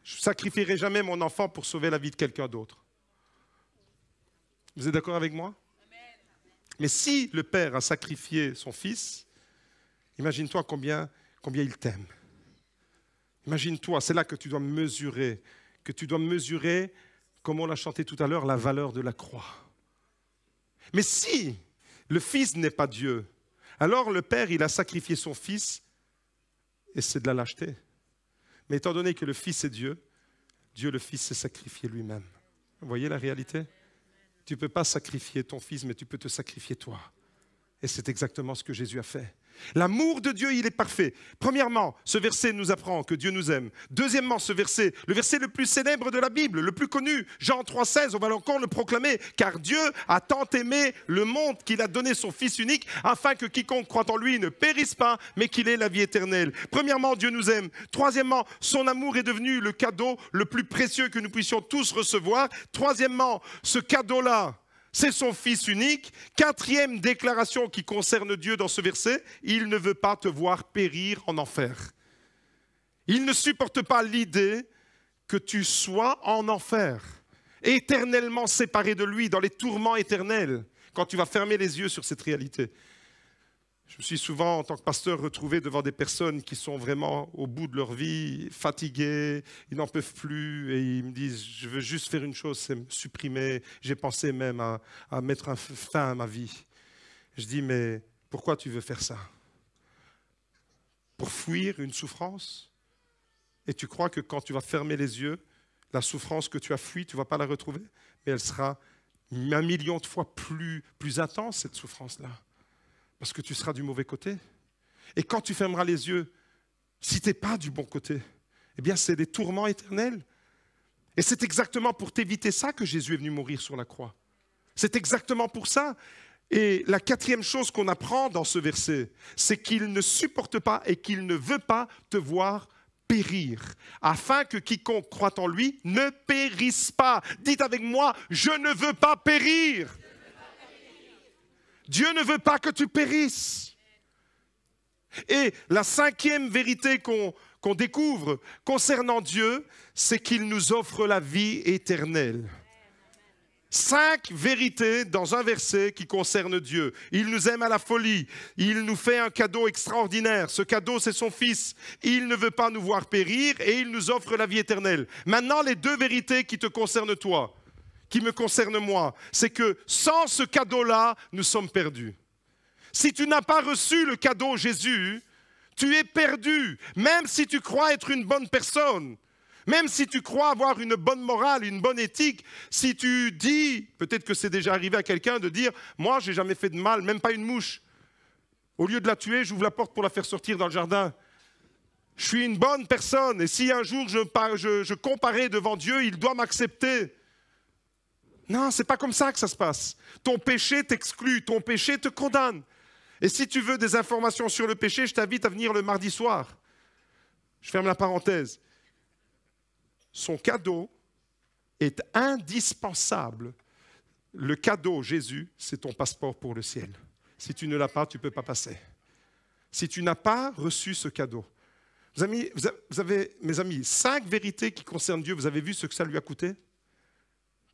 Je ne sacrifierai jamais mon enfant pour sauver la vie de quelqu'un d'autre. Vous êtes d'accord avec moi? Mais si le Père a sacrifié son Fils, imagine-toi combien il t'aime. Imagine-toi, c'est là que tu dois mesurer, comme on l'a chanté tout à l'heure, la valeur de la croix. Mais si le Fils n'est pas Dieu, alors le Père, il a sacrifié son Fils et c'est de la lâcheté. Mais étant donné que le Fils est Dieu, Dieu le Fils s'est sacrifié lui-même. Vous voyez la réalité? Tu ne peux pas sacrifier ton Fils, mais tu peux te sacrifier toi. Et c'est exactement ce que Jésus a fait. L'amour de Dieu, il est parfait. Premièrement, ce verset nous apprend que Dieu nous aime. Deuxièmement, ce verset, le verset le plus célèbre de la Bible, le plus connu, Jean 3,16, on va encore le proclamer. Car Dieu a tant aimé le monde qu'il a donné son Fils unique, afin que quiconque croit en lui ne périsse pas, mais qu'il ait la vie éternelle. Premièrement, Dieu nous aime. Troisièmement, son amour est devenu le cadeau le plus précieux que nous puissions tous recevoir. Troisièmement, ce cadeau-là, c'est son Fils unique. Quatrième déclaration qui concerne Dieu dans ce verset, il ne veut pas te voir périr en enfer. Il ne supporte pas l'idée que tu sois en enfer, éternellement séparé de lui, dans les tourments éternels, quand tu vas fermer les yeux sur cette réalité. Je me suis souvent, en tant que pasteur, retrouvé devant des personnes qui sont vraiment au bout de leur vie, fatiguées, ils n'en peuvent plus, et ils me disent, je veux juste faire une chose, c'est me supprimer. J'ai pensé même à mettre fin à ma vie. Je dis, mais pourquoi tu veux faire ça? Pour fuir une souffrance? Et tu crois que quand tu vas fermer les yeux, la souffrance que tu as fuie, tu ne vas pas la retrouver? Mais elle sera 1 million de fois plus intense, cette souffrance-là. Parce que tu seras du mauvais côté. Et quand tu fermeras les yeux, si tu n'es pas du bon côté, eh bien c'est des tourments éternels. Et c'est exactement pour t'éviter ça que Jésus est venu mourir sur la croix. C'est exactement pour ça. Et la quatrième chose qu'on apprend dans ce verset, c'est qu'il ne supporte pas et qu'il ne veut pas te voir périr, afin que quiconque croit en lui ne périsse pas. Dites avec moi, je ne veux pas périr. Dieu ne veut pas que tu périsses. Et la cinquième vérité qu'on découvre concernant Dieu, c'est qu'il nous offre la vie éternelle. 5 vérités dans un verset qui concerne Dieu. Il nous aime à la folie. Il nous fait un cadeau extraordinaire. Ce cadeau, c'est son Fils. Il ne veut pas nous voir périr et il nous offre la vie éternelle. Maintenant, les 2 vérités qui te concernent toi, qui me concerne moi, c'est que sans ce cadeau-là, nous sommes perdus. Si tu n'as pas reçu le cadeau Jésus, tu es perdu, même si tu crois être une bonne personne, même si tu crois avoir une bonne morale, une bonne éthique, si tu dis, peut-être que c'est déjà arrivé à quelqu'un de dire « moi, je n'ai jamais fait de mal, même pas une mouche. Au lieu de la tuer, j'ouvre la porte pour la faire sortir dans le jardin. Je suis une bonne personne et si un jour je comparais devant Dieu, il doit m'accepter. » Non, ce n'est pas comme ça que ça se passe. Ton péché t'exclut, ton péché te condamne. Et si tu veux des informations sur le péché, je t'invite à venir le mardi soir. Je ferme la parenthèse. Son cadeau est indispensable. Le cadeau, Jésus, c'est ton passeport pour le ciel. Si tu ne l'as pas, tu ne peux pas passer. Si tu n'as pas reçu ce cadeau. Vous avez, mes amis, 5 vérités qui concernent Dieu. Vous avez vu ce que ça lui a coûté?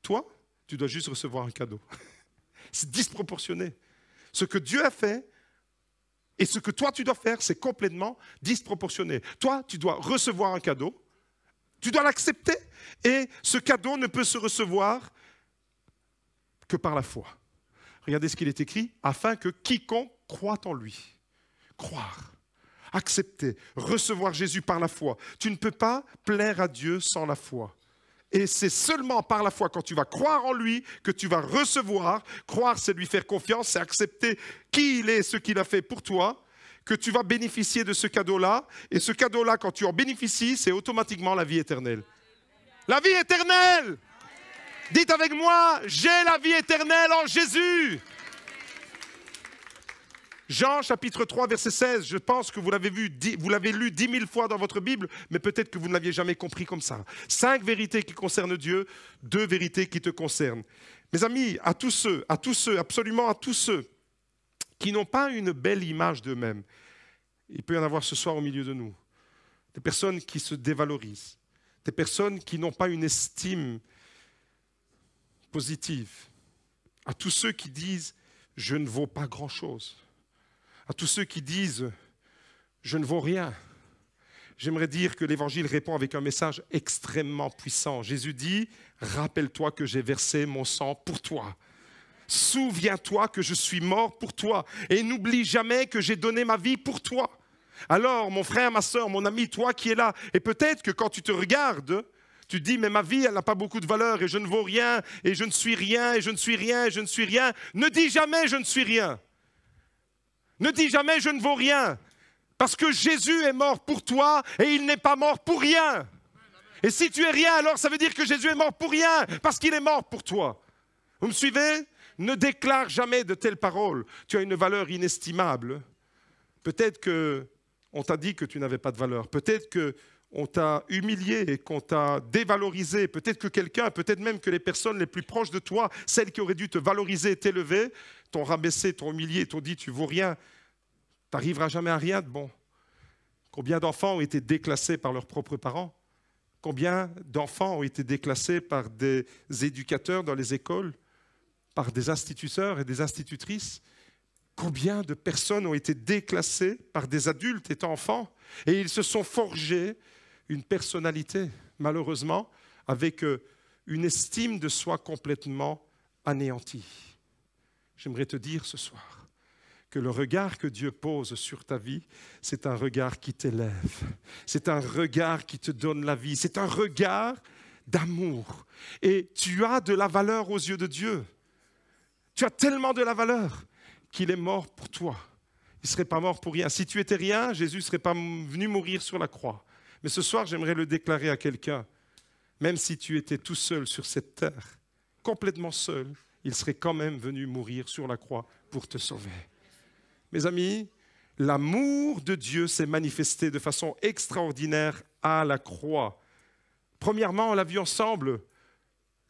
Toi, tu dois juste recevoir un cadeau. C'est disproportionné. Ce que Dieu a fait et ce que toi tu dois faire, c'est complètement disproportionné. Toi, tu dois recevoir un cadeau, tu dois l'accepter et ce cadeau ne peut se recevoir que par la foi. Regardez ce qu'il est écrit, afin que quiconque croit en lui, croire, accepter, recevoir Jésus par la foi. Tu ne peux pas plaire à Dieu sans la foi. Et c'est seulement par la foi, quand tu vas croire en lui, que tu vas recevoir. Croire, c'est lui faire confiance, c'est accepter qui il est, ce qu'il a fait pour toi, que tu vas bénéficier de ce cadeau-là. Et ce cadeau-là, quand tu en bénéficies, c'est automatiquement la vie éternelle. La vie éternelle! Dites avec moi, j'ai la vie éternelle en Jésus. Jean chapitre 3 verset 16, je pense que vous l'avez lu 10 000 fois dans votre Bible, mais peut-être que vous ne l'aviez jamais compris comme ça. 5 vérités qui concernent Dieu, 2 vérités qui te concernent. Mes amis, à tous ceux, absolument à tous ceux qui n'ont pas une belle image d'eux-mêmes, il peut y en avoir ce soir au milieu de nous, des personnes qui se dévalorisent, des personnes qui n'ont pas une estime positive, à tous ceux qui disent « je ne vaux pas grand-chose », à tous ceux qui disent « je ne vaux rien », j'aimerais dire que l'Évangile répond avec un message extrêmement puissant. Jésus dit « rappelle-toi que j'ai versé mon sang pour toi. Souviens-toi que je suis mort pour toi et n'oublie jamais que j'ai donné ma vie pour toi. » Alors, mon frère, ma soeur, mon ami, toi qui es là, et peut-être que quand tu te regardes, tu te dis « mais ma vie, elle n'a pas beaucoup de valeur et je ne vaux rien et je ne suis rien et je ne suis rien et je ne suis rien. » Ne dis jamais « je ne suis rien ». Ne dis jamais je ne vaux rien. Parce que Jésus est mort pour toi et il n'est pas mort pour rien. Et si tu es rien, alors ça veut dire que Jésus est mort pour rien, parce qu'il est mort pour toi. Vous me suivez? Ne déclare jamais de telles paroles. Tu as une valeur inestimable. Peut-être qu'on t'a dit que tu n'avais pas de valeur. Peut-être qu'on t'a humilié et qu'on t'a dévalorisé. Peut-être que quelqu'un, peut-être même que les personnes les plus proches de toi, celles qui auraient dû te valoriser et t'élever, t'ont rabaissé, t'ont humilié, t'ont dit tu vaux rien. Tu n'arriveras jamais à rien de bon. Combien d'enfants ont été déclassés par leurs propres parents? Combien d'enfants ont été déclassés par des éducateurs dans les écoles, par des instituteurs et des institutrices? Combien de personnes ont été déclassées par des adultes étant enfants? Et ils se sont forgés une personnalité, malheureusement, avec une estime de soi complètement anéantie. J'aimerais te dire ce soir que le regard que Dieu pose sur ta vie, c'est un regard qui t'élève. C'est un regard qui te donne la vie. C'est un regard d'amour. Et tu as de la valeur aux yeux de Dieu. Tu as tellement de la valeur qu'il est mort pour toi. Il ne serait pas mort pour rien. Si tu étais rien, Jésus ne serait pas venu mourir sur la croix. Mais ce soir, j'aimerais le déclarer à quelqu'un. Même si tu étais tout seul sur cette terre, complètement seul, il serait quand même venu mourir sur la croix pour te sauver. Mes amis, l'amour de Dieu s'est manifesté de façon extraordinaire à la croix. Premièrement, on l'a vu ensemble,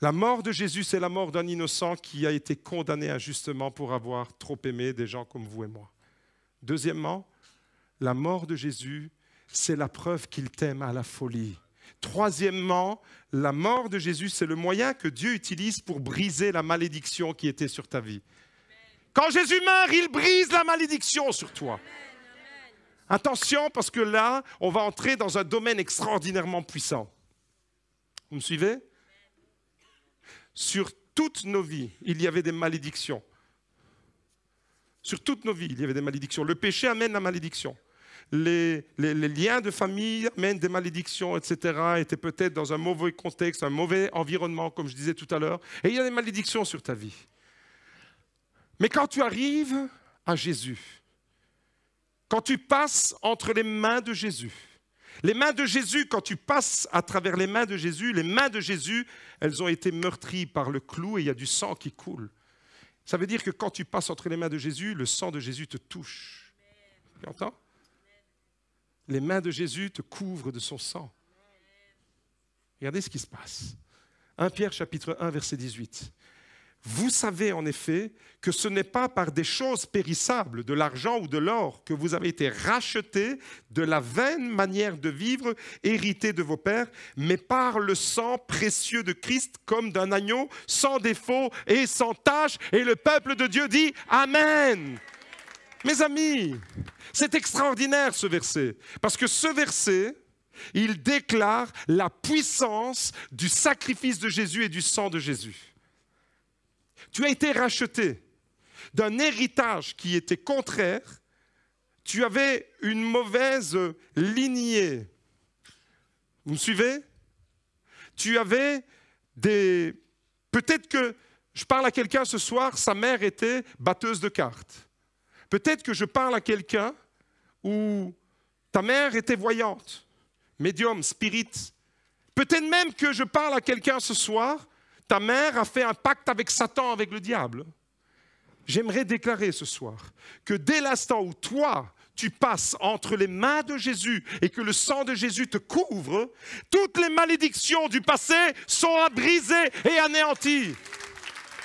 la mort de Jésus, c'est la mort d'un innocent qui a été condamné injustement pour avoir trop aimé des gens comme vous et moi. Deuxièmement, la mort de Jésus, c'est la preuve qu'il t'aime à la folie. Troisièmement, la mort de Jésus, c'est le moyen que Dieu utilise pour briser la malédiction qui était sur ta vie. Quand Jésus meurt, il brise la malédiction sur toi. Attention, parce que là, on va entrer dans un domaine extraordinairement puissant. Vous me suivez? Sur toutes nos vies, il y avait des malédictions. Sur toutes nos vies, il y avait des malédictions. Le péché amène la malédiction. Les liens de famille amènent des malédictions, etc. Étaient peut-être dans un mauvais contexte, un mauvais environnement, comme je disais tout à l'heure. Et il y a des malédictions sur ta vie. Mais quand tu arrives à Jésus, quand tu passes entre les mains de Jésus, les mains de Jésus, quand tu passes à travers les mains de Jésus, elles ont été meurtries par le clou et il y a du sang qui coule. Ça veut dire que quand tu passes entre les mains de Jésus, le sang de Jésus te touche. Tu entends? Les mains de Jésus te couvrent de son sang. Regardez ce qui se passe. 1 Pierre chapitre 1, verset 18. Vous savez en effet que ce n'est pas par des choses périssables, de l'argent ou de l'or, que vous avez été rachetés de la vaine manière de vivre héritée de vos pères, mais par le sang précieux de Christ comme d'un agneau, sans défaut et sans tache. Et le peuple de Dieu dit Amen. Mes amis, c'est extraordinaire ce verset, parce que ce verset, il déclare la puissance du sacrifice de Jésus et du sang de Jésus. Tu as été racheté d'un héritage qui était contraire. Tu avais une mauvaise lignée. Vous me suivez? Tu avais des... Peut-être que je parle à quelqu'un ce soir, sa mère était batteuse de cartes. Peut-être que je parle à quelqu'un où ta mère était voyante, médium, spirit. Peut-être même que je parle à quelqu'un ce soir, ta mère a fait un pacte avec Satan, avec le diable. J'aimerais déclarer ce soir que dès l'instant où toi, tu passes entre les mains de Jésus et que le sang de Jésus te couvre, toutes les malédictions du passé sont brisées et anéanties.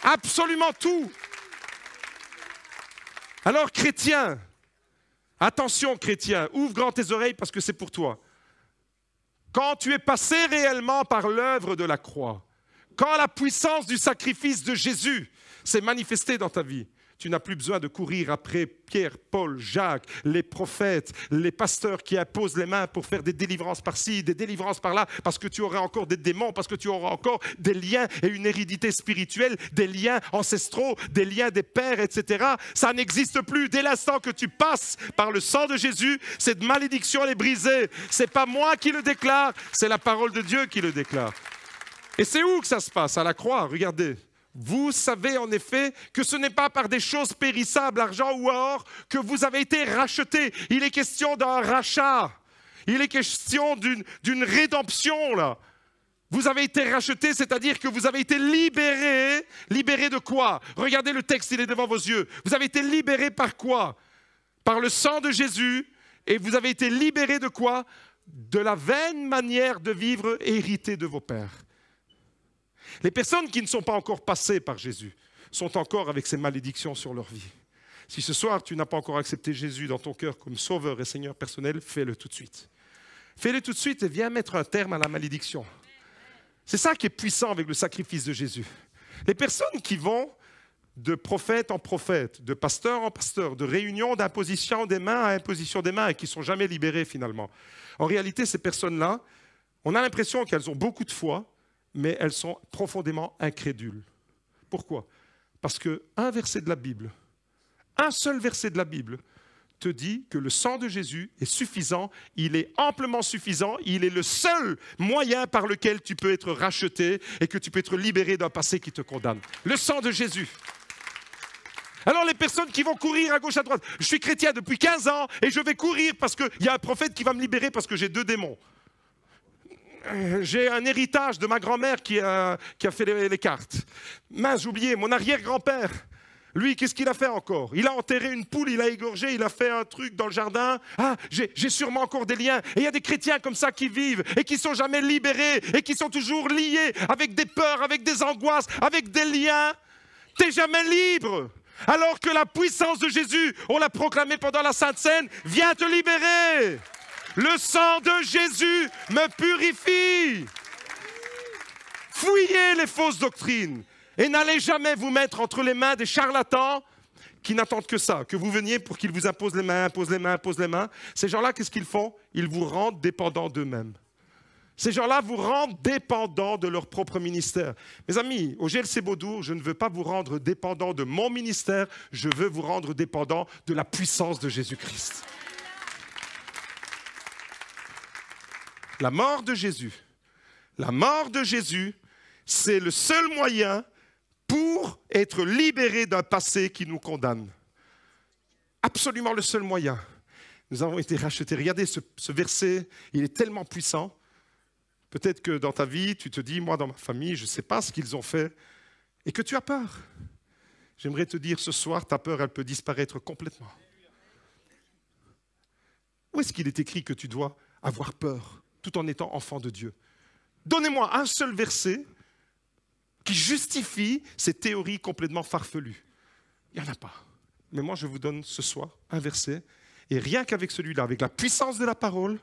Absolument tout. Alors chrétien, attention chrétien, ouvre grand tes oreilles parce que c'est pour toi. Quand tu es passé réellement par l'œuvre de la croix, quand la puissance du sacrifice de Jésus s'est manifestée dans ta vie, tu n'as plus besoin de courir après Pierre, Paul, Jacques, les prophètes, les pasteurs qui imposent les mains pour faire des délivrances par-ci, des délivrances par-là, parce que tu auras encore des démons, parce que tu auras encore des liens et une hérédité spirituelle, des liens ancestraux, des liens des pères, etc. Ça n'existe plus. Dès l'instant que tu passes par le sang de Jésus, cette malédiction elle est brisée. Ce n'est pas moi qui le déclare, c'est la parole de Dieu qui le déclare. Et c'est où que ça se passe? À la croix, regardez. Vous savez en effet que ce n'est pas par des choses périssables, argent ou or, que vous avez été rachetés. Il est question d'un rachat. Il est question d'une rédemption, là. Vous avez été rachetés, c'est-à-dire que vous avez été libérés. Libérés de quoi? Regardez le texte, il est devant vos yeux. Vous avez été libérés par quoi? Par le sang de Jésus. Et vous avez été libérés de quoi? De la vaine manière de vivre héritée de vos pères. Les personnes qui ne sont pas encore passées par Jésus sont encore avec ces malédictions sur leur vie. Si ce soir, tu n'as pas encore accepté Jésus dans ton cœur comme sauveur et Seigneur personnel, fais-le tout de suite. Fais-le tout de suite et viens mettre un terme à la malédiction. C'est ça qui est puissant avec le sacrifice de Jésus. Les personnes qui vont de prophète en prophète, de pasteur en pasteur, de réunion d'imposition des mains à imposition des mains et qui ne sont jamais libérées finalement. En réalité, ces personnes-là, on a l'impression qu'elles ont beaucoup de foi, mais elles sont profondément incrédules. Pourquoi? Parce qu'un verset de la Bible, un seul verset de la Bible, te dit que le sang de Jésus est suffisant, il est amplement suffisant, il est le seul moyen par lequel tu peux être racheté et que tu peux être libéré d'un passé qui te condamne. Le sang de Jésus. Alors les personnes qui vont courir à gauche, à droite, je suis chrétien depuis 15 ans et je vais courir parce qu'il y a un prophète qui va me libérer parce que j'ai 2 démons. J'ai un héritage de ma grand-mère qui a fait les cartes. Mince, j'ai oublié, mon arrière-grand-père. Lui, qu'est-ce qu'il a fait encore? Il a enterré une poule, il a égorgé, il a fait un truc dans le jardin. Ah, j'ai sûrement encore des liens. Et il y a des chrétiens comme ça qui vivent et qui ne sont jamais libérés et qui sont toujours liés avec des peurs, avec des angoisses, avec des liens. Tu n'es jamais libre. Alors que la puissance de Jésus, on l'a proclamé pendant la Sainte Seine, vient te libérer. Le sang de Jésus me purifie. Fouillez les fausses doctrines. Et n'allez jamais vous mettre entre les mains des charlatans qui n'attendent que ça, que vous veniez pour qu'ils vous imposent les mains, imposent les mains, imposent les mains. Ces gens-là, qu'est-ce qu'ils font? Ils vous rendent dépendants d'eux-mêmes. Ces gens-là vous rendent dépendants de leur propre ministère. Mes amis, au GLC Beaudour, je ne veux pas vous rendre dépendants de mon ministère, je veux vous rendre dépendants de la puissance de Jésus-Christ. La mort de Jésus, c'est le seul moyen pour être libéré d'un passé qui nous condamne. Absolument le seul moyen. Nous avons été rachetés. Regardez ce verset, il est tellement puissant. Peut-être que dans ta vie, tu te dis, moi dans ma famille, je ne sais pas ce qu'ils ont fait, et que tu as peur. J'aimerais te dire ce soir, ta peur, elle peut disparaître complètement. Où est-ce qu'il est écrit que tu dois avoir peur, tout en étant enfant de Dieu? Donnez-moi un seul verset qui justifie ces théories complètement farfelues. Il n'y en a pas. Mais moi, je vous donne ce soir un verset, et rien qu'avec celui-là, avec la puissance de la parole,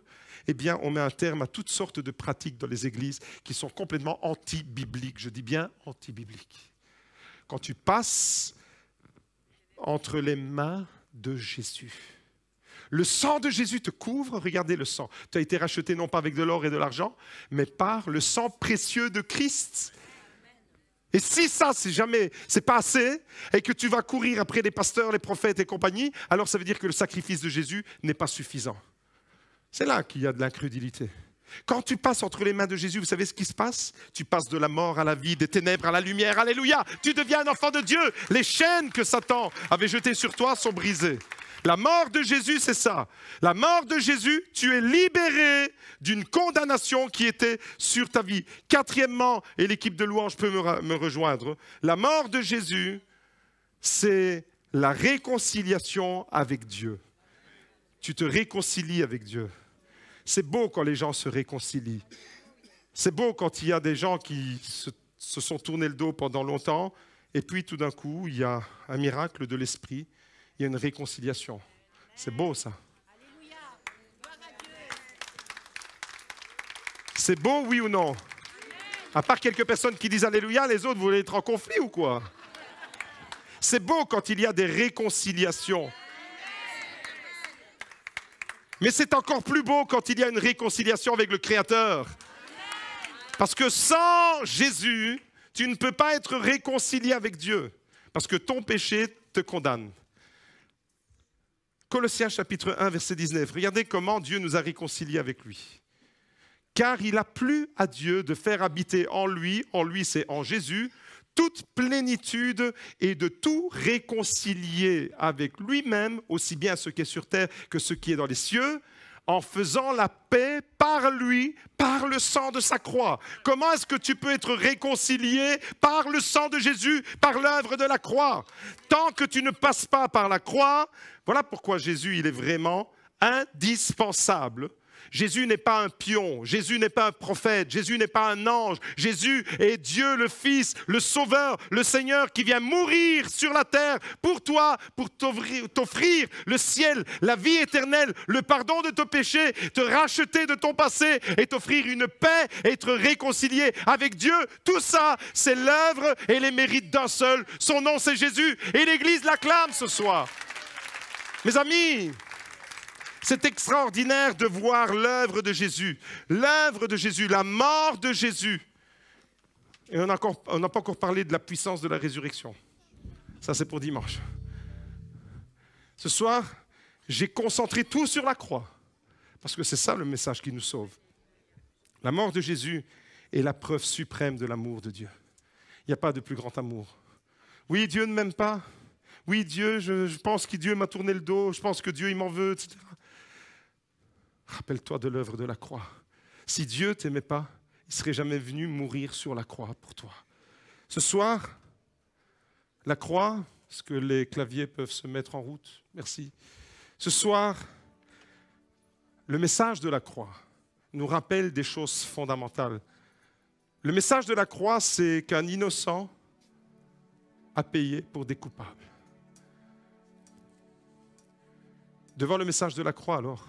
eh bien, on met un terme à toutes sortes de pratiques dans les églises qui sont complètement anti-bibliques. Je dis bien anti-bibliques. Quand tu passes entre les mains de Jésus, le sang de Jésus te couvre. Regardez le sang. Tu as été racheté non pas avec de l'or et de l'argent, mais par le sang précieux de Christ. Et si ça, c'est pas assez, et que tu vas courir après les pasteurs, les prophètes et compagnie, alors ça veut dire que le sacrifice de Jésus n'est pas suffisant. C'est là qu'il y a de l'incrédulité. Quand tu passes entre les mains de Jésus, vous savez ce qui se passe? Tu passes de la mort à la vie, des ténèbres à la lumière. Alléluia! Tu deviens un enfant de Dieu. Les chaînes que Satan avait jetées sur toi sont brisées. La mort de Jésus, c'est ça. La mort de Jésus, tu es libéré d'une condamnation qui était sur ta vie. Quatrièmement, et l'équipe de louange peut me rejoindre, la mort de Jésus, c'est la réconciliation avec Dieu. Tu te réconcilies avec Dieu. C'est beau quand les gens se réconcilient. C'est beau quand il y a des gens qui se sont tournés le dos pendant longtemps et puis tout d'un coup, il y a un miracle de l'esprit. Il y a une réconciliation. C'est beau, ça. C'est beau, oui ou non? À part quelques personnes qui disent Alléluia, les autres, vous voulez être en conflit ou quoi? C'est beau quand il y a des réconciliations. Mais c'est encore plus beau quand il y a une réconciliation avec le Créateur. Parce que sans Jésus, tu ne peux pas être réconcilié avec Dieu. Parce que ton péché te condamne. Colossiens chapitre 1, verset 19. Regardez comment Dieu nous a réconciliés avec lui. Car il a plu à Dieu de faire habiter en lui c'est en Jésus, toute plénitude et de tout réconcilier avec lui-même, aussi bien ce qui est sur terre que ce qui est dans les cieux, en faisant la paix par lui, par le sang de sa croix. Comment est-ce que tu peux être réconcilié par le sang de Jésus, par l'œuvre de la croix? Tant que tu ne passes pas par la croix, voilà pourquoi Jésus, il est vraiment indispensable. Jésus n'est pas un pion, Jésus n'est pas un prophète, Jésus n'est pas un ange. Jésus est Dieu le Fils, le Sauveur, le Seigneur qui vient mourir sur la terre pour toi, pour t'offrir le ciel, la vie éternelle, le pardon de tes péchés, te racheter de ton passé et t'offrir une paix, être réconcilié avec Dieu. Tout ça, c'est l'œuvre et les mérites d'un seul. Son nom, c'est Jésus. Et l'Église l'acclame ce soir. Mes amis, c'est extraordinaire de voir l'œuvre de Jésus, la mort de Jésus. Et on n'a pas encore parlé de la puissance de la résurrection. Ça, c'est pour dimanche. Ce soir, j'ai concentré tout sur la croix, parce que c'est ça le message qui nous sauve. La mort de Jésus est la preuve suprême de l'amour de Dieu. Il n'y a pas de plus grand amour. Oui, Dieu ne m'aime pas. Oui, Dieu, je pense que Dieu m'a tourné le dos. Je pense que Dieu, il m'en veut, etc. Rappelle-toi de l'œuvre de la croix. Si Dieu ne t'aimait pas, il ne serait jamais venu mourir sur la croix pour toi. Ce soir, la croix, est-ce que les claviers peuvent se mettre en route? Merci. Ce soir, le message de la croix nous rappelle des choses fondamentales. Le message de la croix, c'est qu'un innocent a payé pour des coupables. Devant le message de la croix, alors,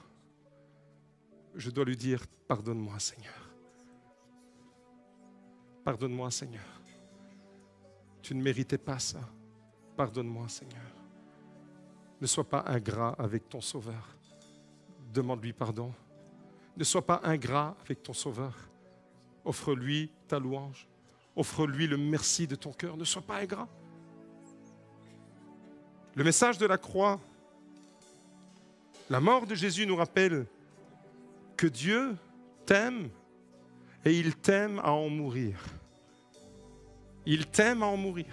je dois lui dire, pardonne-moi, Seigneur. Pardonne-moi, Seigneur. Tu ne méritais pas ça. Pardonne-moi, Seigneur. Ne sois pas ingrat avec ton Sauveur. Demande-lui pardon. Ne sois pas ingrat avec ton Sauveur. Offre-lui ta louange. Offre-lui le merci de ton cœur. Ne sois pas ingrat. Le message de la croix, la mort de Jésus nous rappelle que Dieu t'aime et il t'aime à en mourir. Il t'aime à en mourir.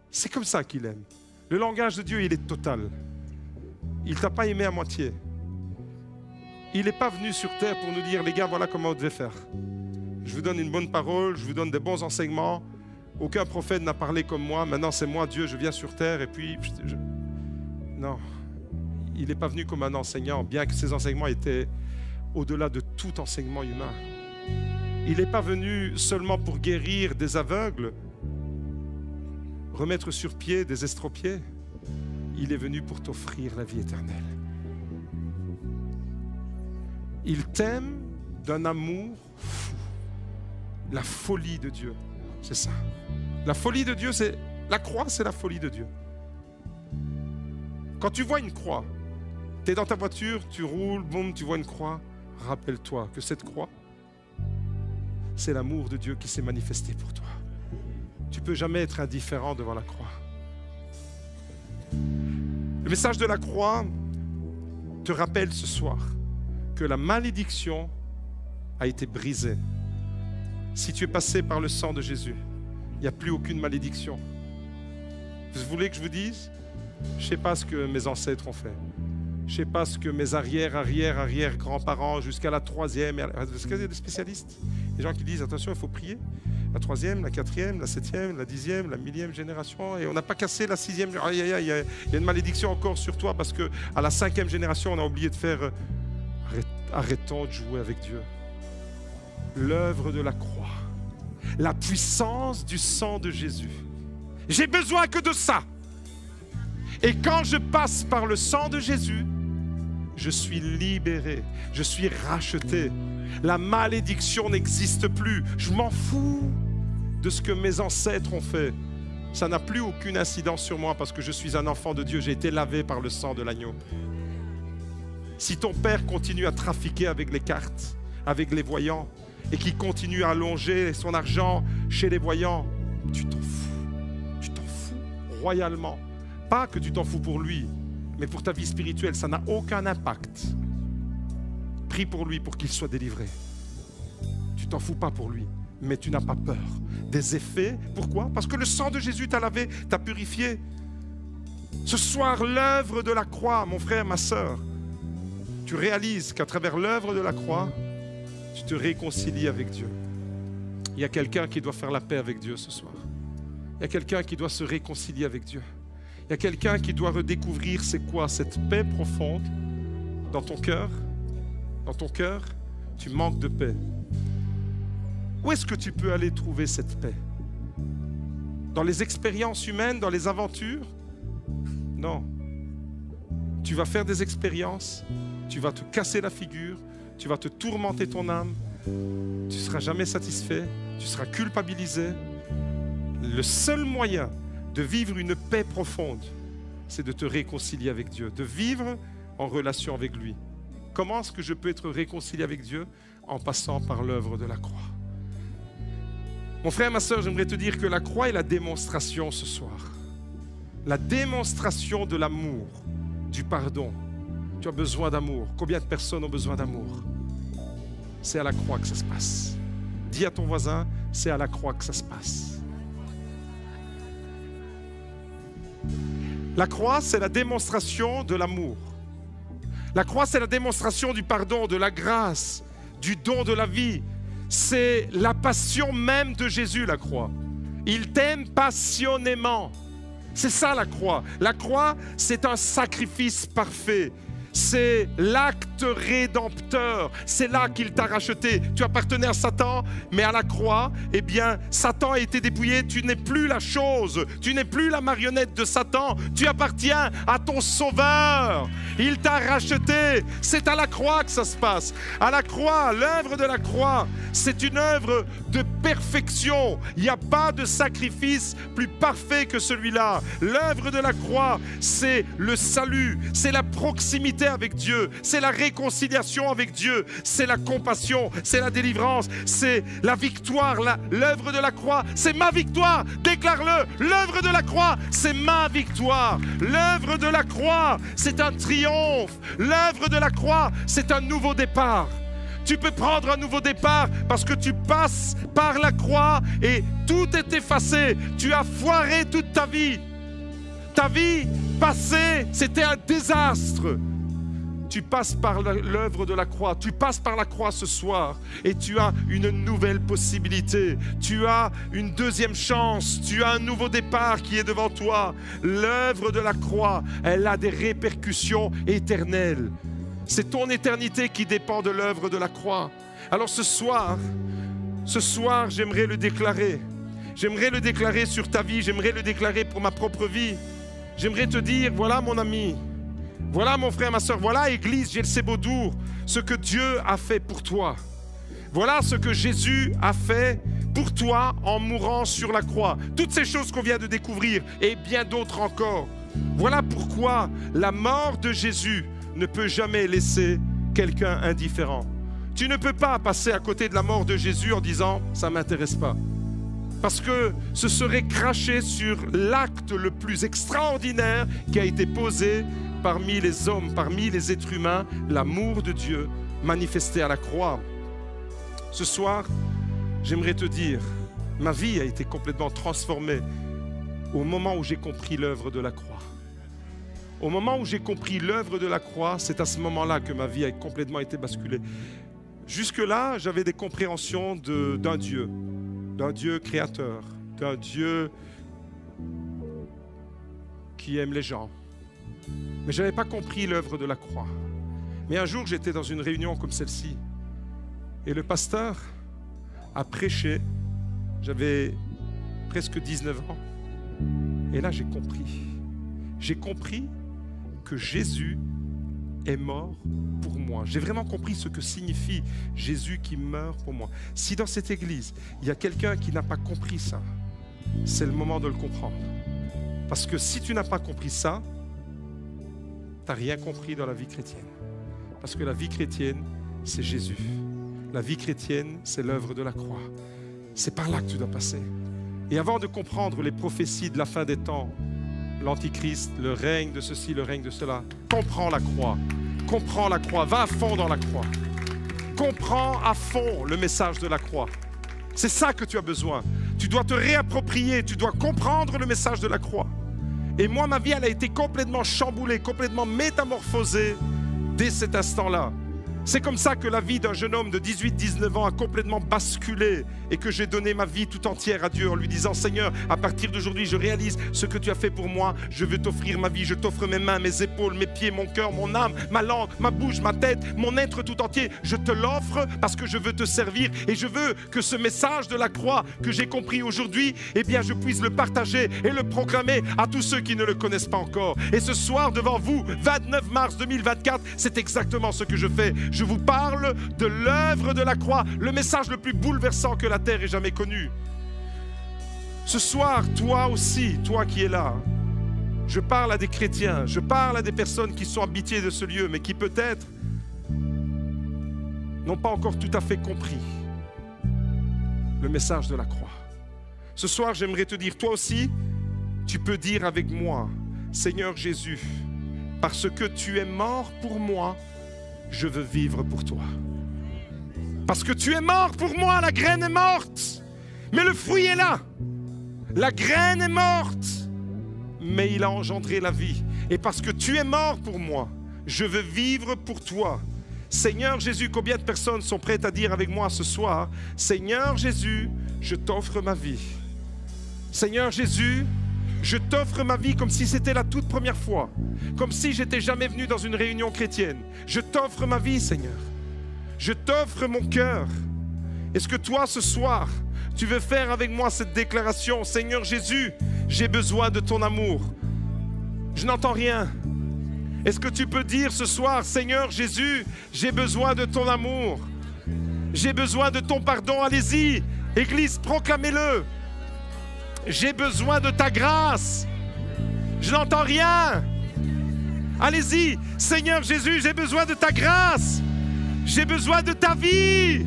C'est comme ça qu'il aime. Le langage de Dieu, il est total. Il ne t'a pas aimé à moitié. Il n'est pas venu sur terre pour nous dire, les gars, voilà comment on devait faire. Je vous donne une bonne parole, je vous donne des bons enseignements. Aucun prophète n'a parlé comme moi. Maintenant, c'est moi, Dieu, je viens sur terre et puis... Non. Il n'est pas venu comme un enseignant, bien que ses enseignements étaient au-delà de tout enseignement humain. Il n'est pas venu seulement pour guérir des aveugles, remettre sur pied des estropiés. Il est venu pour t'offrir la vie éternelle. Il t'aime d'un amour fou. La folie de Dieu, c'est ça. La folie de Dieu, c'est... La croix, c'est la folie de Dieu. Quand tu vois une croix, tu es dans ta voiture, tu roules, boum, tu vois une croix. Rappelle-toi que cette croix, c'est l'amour de Dieu qui s'est manifesté pour toi. Tu ne peux jamais être indifférent devant la croix. Le message de la croix te rappelle ce soir que la malédiction a été brisée. Si tu es passé par le sang de Jésus, il n'y a plus aucune malédiction. Vous voulez que je vous dise? Je ne sais pas ce que mes ancêtres ont fait. Je ne sais pas ce que mes arrière-grands-parents, jusqu'à la 3e, est-ce qu'il y a des spécialistes? Des gens qui disent, attention, il faut prier. La 3e, la 4e, la 7e, la 10e, la 1000e génération. Et on n'a pas cassé la 6e. Il y a une malédiction encore sur toi parce qu'à la 5e génération, on a oublié de faire... Arrêtons de jouer avec Dieu. L'œuvre de la croix. La puissance du sang de Jésus. J'ai besoin que de ça. Et quand je passe par le sang de Jésus, je suis libéré, je suis racheté. La malédiction n'existe plus. Je m'en fous de ce que mes ancêtres ont fait. Ça n'a plus aucune incidence sur moi parce que je suis un enfant de Dieu. J'ai été lavé par le sang de l'agneau. Si ton père continue à trafiquer avec les cartes, avec les voyants, et qu'il continue à allonger son argent chez les voyants, tu t'en fous. Tu t'en fous royalement. Pas que tu t'en fous pour lui, mais pour ta vie spirituelle, ça n'a aucun impact. Prie pour lui pour qu'il soit délivré. Tu t'en fous pas pour lui, mais tu n'as pas peur des effets. Pourquoi? Parce que le sang de Jésus t'a lavé, t'a purifié. Ce soir, l'œuvre de la croix, mon frère, ma sœur, tu réalises qu'à travers l'œuvre de la croix, tu te réconcilies avec Dieu. Il y a quelqu'un qui doit faire la paix avec Dieu ce soir. Il y a quelqu'un qui doit se réconcilier avec Dieu. Il y a quelqu'un qui doit redécouvrir c'est quoi cette paix profonde dans ton cœur. Dans ton cœur, tu manques de paix. Où est-ce que tu peux aller trouver cette paix? Dans les expériences humaines, dans les aventures? Non. Tu vas faire des expériences, tu vas te casser la figure, tu vas te tourmenter ton âme, tu ne seras jamais satisfait, tu seras culpabilisé. Le seul moyen de vivre une paix profonde, c'est de te réconcilier avec Dieu, de vivre en relation avec lui. Comment est-ce que je peux être réconcilié avec Dieu? En passant par l'œuvre de la croix. Mon frère, ma sœur, j'aimerais te dire que la croix est la démonstration ce soir. La démonstration de l'amour, du pardon. Tu as besoin d'amour. Combien de personnes ont besoin d'amour? C'est à la croix que ça se passe. Dis à ton voisin, c'est à la croix que ça se passe. La croix, c'est la démonstration de l'amour. La croix, c'est la démonstration du pardon, de la grâce, du don de la vie. C'est la passion même de Jésus, la croix. Il t'aime passionnément. C'est ça la croix. La croix, c'est un sacrifice parfait. C'est l'acte rédempteur. C'est là qu'il t'a racheté. Tu appartenais à Satan, mais à la croix, eh bien, Satan a été dépouillé. Tu n'es plus la chose. Tu n'es plus la marionnette de Satan. Tu appartiens à ton Sauveur. Il t'a racheté. C'est à la croix que ça se passe. À la croix, l'œuvre de la croix, c'est une œuvre de perfection. Il n'y a pas de sacrifice plus parfait que celui-là. L'œuvre de la croix, c'est le salut. C'est la proximité avec Dieu, c'est la réconciliation avec Dieu, c'est la compassion, c'est la délivrance, c'est la victoire. L'œuvre de la croix, c'est ma victoire. Déclare-le. L'œuvre de la croix, c'est ma victoire. L'œuvre de la croix, c'est un triomphe. L'œuvre de la croix, c'est un nouveau départ. Tu peux prendre un nouveau départ parce que tu passes par la croix et tout est effacé. Tu as foiré toute ta vie. Ta vie passée, c'était un désastre. Tu passes par l'œuvre de la croix, tu passes par la croix ce soir et tu as une nouvelle possibilité, tu as une deuxième chance, tu as un nouveau départ qui est devant toi. L'œuvre de la croix, elle a des répercussions éternelles. C'est ton éternité qui dépend de l'œuvre de la croix. Alors ce soir, j'aimerais le déclarer. J'aimerais le déclarer sur ta vie, j'aimerais le déclarer pour ma propre vie. J'aimerais te dire, voilà mon ami, voilà mon frère, ma soeur, voilà Église GLC Beaudour, ce que Dieu a fait pour toi. Voilà ce que Jésus a fait pour toi en mourant sur la croix. Toutes ces choses qu'on vient de découvrir et bien d'autres encore. Voilà pourquoi la mort de Jésus ne peut jamais laisser quelqu'un indifférent. Tu ne peux pas passer à côté de la mort de Jésus en disant « ça ne m'intéresse pas ». Parce que ce serait cracher sur l'acte le plus extraordinaire qui a été posé parmi les hommes, parmi les êtres humains, l'amour de Dieu manifesté à la croix. Ce soir, j'aimerais te dire, ma vie a été complètement transformée au moment où j'ai compris l'œuvre de la croix. Au moment où j'ai compris l'œuvre de la croix, c'est à ce moment-là que ma vie a complètement été basculée. Jusque-là, j'avais des compréhensions d'un Dieu créateur, d'un Dieu qui aime les gens. Mais je n'avais pas compris l'œuvre de la croix. Mais un jour, j'étais dans une réunion comme celle-ci. Et le pasteur a prêché. J'avais presque 19 ans. Et là, j'ai compris. J'ai compris que Jésus est mort pour moi. J'ai vraiment compris ce que signifie Jésus qui meurt pour moi. Si dans cette église, il y a quelqu'un qui n'a pas compris ça, c'est le moment de le comprendre. Parce que si tu n'as pas compris ça, tu n'as rien compris dans la vie chrétienne. Parce que la vie chrétienne, c'est Jésus. La vie chrétienne, c'est l'œuvre de la croix. C'est par là que tu dois passer. Et avant de comprendre les prophéties de la fin des temps, l'Antichrist, le règne de ceci, le règne de cela, comprends la croix. Comprends la croix. Va à fond dans la croix. Comprends à fond le message de la croix. C'est ça que tu as besoin. Tu dois te réapproprier, tu dois comprendre le message de la croix. Et moi, ma vie, elle a été complètement chamboulée, complètement métamorphosée dès cet instant-là. C'est comme ça que la vie d'un jeune homme de 18-19 ans a complètement basculé et que j'ai donné ma vie tout entière à Dieu en lui disant « Seigneur, à partir d'aujourd'hui, je réalise ce que tu as fait pour moi. Je veux t'offrir ma vie, je t'offre mes mains, mes épaules, mes pieds, mon cœur, mon âme, ma langue, ma bouche, ma tête, mon être tout entier. Je te l'offre parce que je veux te servir et je veux que ce message de la croix que j'ai compris aujourd'hui, eh bien, je puisse le partager et le proclamer à tous ceux qui ne le connaissent pas encore. Et ce soir, devant vous, 29 mars 2024, c'est exactement ce que je fais. Je vous parle de l'œuvre de la croix, le message le plus bouleversant que la terre ait jamais connu. Ce soir, toi aussi, toi qui es là, je parle à des chrétiens, je parle à des personnes qui sont habituées de ce lieu, mais qui peut-être n'ont pas encore tout à fait compris le message de la croix. Ce soir, j'aimerais te dire, toi aussi, tu peux dire avec moi, Seigneur Jésus, parce que tu es mort pour moi, je veux vivre pour toi. Parce que tu es mort pour moi, la graine est morte, mais le fruit est là. La graine est morte, mais il a engendré la vie. Et parce que tu es mort pour moi, je veux vivre pour toi. Seigneur Jésus, combien de personnes sont prêtes à dire avec moi ce soir, Seigneur Jésus, je t'offre ma vie. Seigneur Jésus, je t'offre ma vie comme si c'était la toute première fois, comme si j'étais jamais venu dans une réunion chrétienne. Je t'offre ma vie, Seigneur. Je t'offre mon cœur. Est-ce que toi, ce soir, tu veux faire avec moi cette déclaration? Seigneur Jésus, j'ai besoin de ton amour. Je n'entends rien. Est-ce que tu peux dire ce soir, Seigneur Jésus, j'ai besoin de ton amour. J'ai besoin de ton pardon. Allez-y, Église, proclamez-le. J'ai besoin de ta grâce. Je n'entends rien. Allez-y, Seigneur Jésus, j'ai besoin de ta grâce. J'ai besoin de ta vie.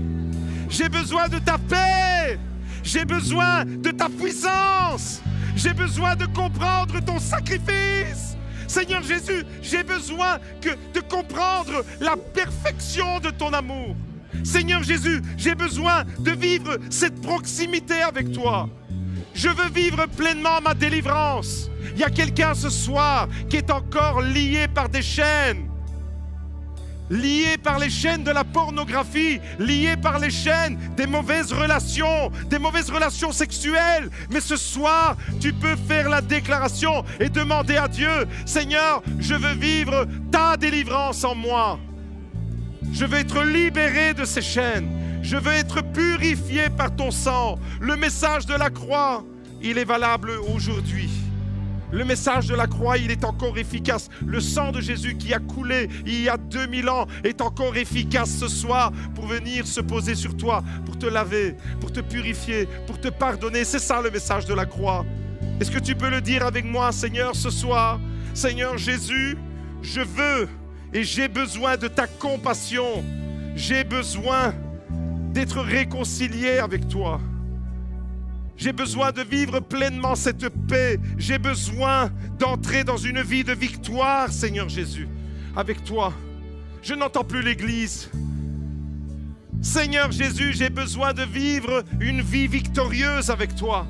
J'ai besoin de ta paix. J'ai besoin de ta puissance. J'ai besoin de comprendre ton sacrifice. Seigneur Jésus, j'ai besoin de comprendre la perfection de ton amour. Seigneur Jésus, j'ai besoin de vivre cette proximité avec toi. Je veux vivre pleinement ma délivrance. Il y a quelqu'un ce soir qui est encore lié par des chaînes. Lié par les chaînes de la pornographie, lié par les chaînes des mauvaises relations sexuelles. Mais ce soir, tu peux faire la déclaration et demander à Dieu, Seigneur, je veux vivre ta délivrance en moi. Je veux être libéré de ces chaînes. Je veux être purifié par ton sang. Le message de la croix, il est valable aujourd'hui. Le message de la croix, il est encore efficace. Le sang de Jésus qui a coulé il y a 2000 ans est encore efficace ce soir pour venir se poser sur toi, pour te laver, pour te purifier, pour te pardonner. C'est ça le message de la croix. Est-ce que tu peux le dire avec moi, Seigneur, ce soir? Seigneur Jésus, je veux et j'ai besoin de ta compassion. J'ai besoin d'être réconcilié avec toi. J'ai besoin de vivre pleinement cette paix. J'ai besoin d'entrer dans une vie de victoire, Seigneur Jésus, avec toi. Je n'entends plus l'Église. Seigneur Jésus, j'ai besoin de vivre une vie victorieuse avec toi.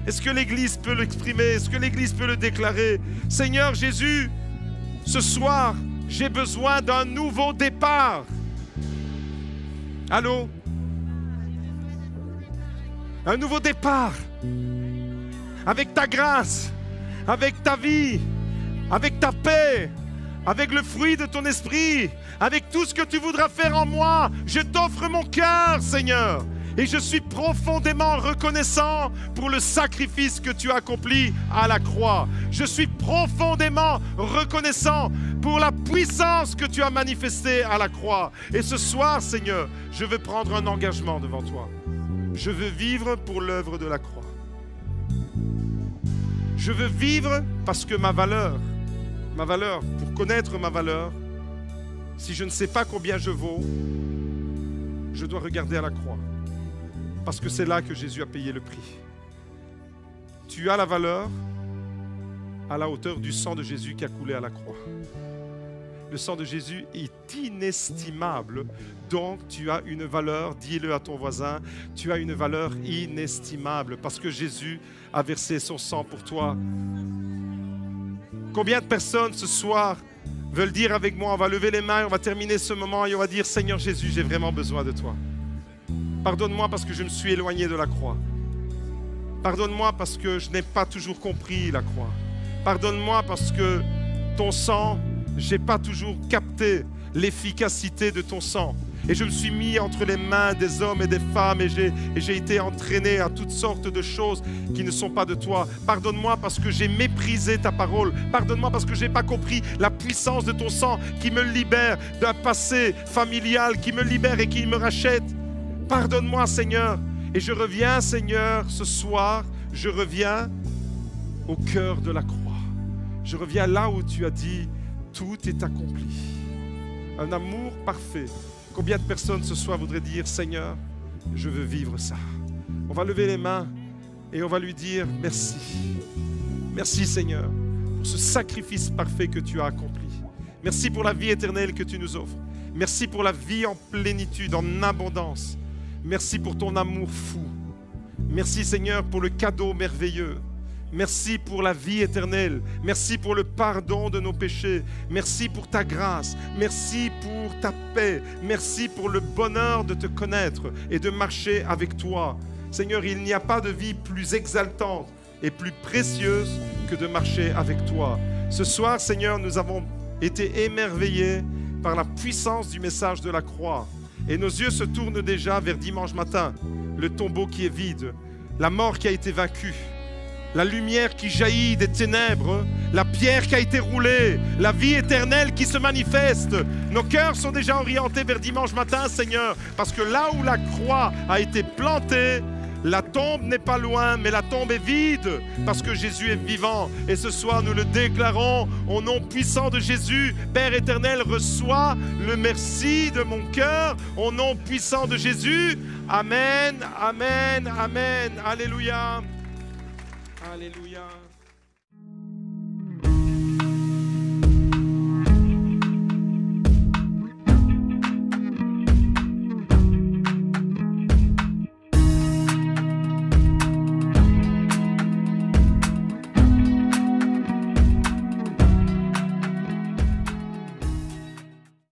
Est-ce que l'Église peut l'exprimer? Est-ce que l'Église peut le déclarer? Seigneur Jésus, ce soir, j'ai besoin d'un nouveau départ. Allô? Un nouveau départ, avec ta grâce, avec ta vie, avec ta paix, avec le fruit de ton esprit, avec tout ce que tu voudras faire en moi. Je t'offre mon cœur, Seigneur, et je suis profondément reconnaissant pour le sacrifice que tu as accompli à la croix. Je suis profondément reconnaissant pour la puissance que tu as manifestée à la croix. Et ce soir, Seigneur, je veux prendre un engagement devant toi. Je veux vivre pour l'œuvre de la croix. Je veux vivre parce que ma valeur, pour connaître ma valeur, si je ne sais pas combien je vaux, je dois regarder à la croix. Parce que c'est là que Jésus a payé le prix. Tu as la valeur à la hauteur du sang de Jésus qui a coulé à la croix. Le sang de Jésus est inestimable. Donc, tu as une valeur, dis-le à ton voisin, tu as une valeur inestimable parce que Jésus a versé son sang pour toi. Combien de personnes ce soir veulent dire avec moi, on va lever les mains, on va terminer ce moment et on va dire, Seigneur Jésus, j'ai vraiment besoin de toi. Pardonne-moi parce que je me suis éloigné de la croix. Pardonne-moi parce que je n'ai pas toujours compris la croix. Pardonne-moi parce que ton sang, je n'ai pas toujours capté l'efficacité de ton sang. Et je me suis mis entre les mains des hommes et des femmes et j'ai été entraîné à toutes sortes de choses qui ne sont pas de toi. Pardonne-moi parce que j'ai méprisé ta parole. Pardonne-moi parce que je n'ai pas compris la puissance de ton sang qui me libère d'un passé familial, qui me libère et qui me rachète. Pardonne-moi, Seigneur. Et je reviens, Seigneur, ce soir, je reviens au cœur de la croix. Je reviens là où tu as dit, tout est accompli. Un amour parfait. Combien de personnes ce soir voudraient dire, Seigneur, je veux vivre ça. On va lever les mains et on va lui dire, merci. Merci, Seigneur, pour ce sacrifice parfait que tu as accompli. Merci pour la vie éternelle que tu nous offres. Merci pour la vie en plénitude, en abondance. Merci pour ton amour fou. Merci, Seigneur, pour le cadeau merveilleux. Merci pour la vie éternelle. Merci pour le pardon de nos péchés. Merci pour ta grâce. Merci pour ta paix. Merci pour le bonheur de te connaître et de marcher avec toi. Seigneur, il n'y a pas de vie plus exaltante et plus précieuse que de marcher avec toi. Ce soir, Seigneur, nous avons été émerveillés par la puissance du message de la croix. Et nos yeux se tournent déjà vers dimanche matin. Le tombeau qui est vide, la mort qui a été vaincue, la lumière qui jaillit des ténèbres, la pierre qui a été roulée, la vie éternelle qui se manifeste. Nos cœurs sont déjà orientés vers dimanche matin, Seigneur, parce que là où la croix a été plantée, la tombe n'est pas loin, mais la tombe est vide, parce que Jésus est vivant. Et ce soir, nous le déclarons au nom puissant de Jésus. Père éternel, reçois le merci de mon cœur, au nom puissant de Jésus. Amen, amen, amen. Alléluia. Alléluia.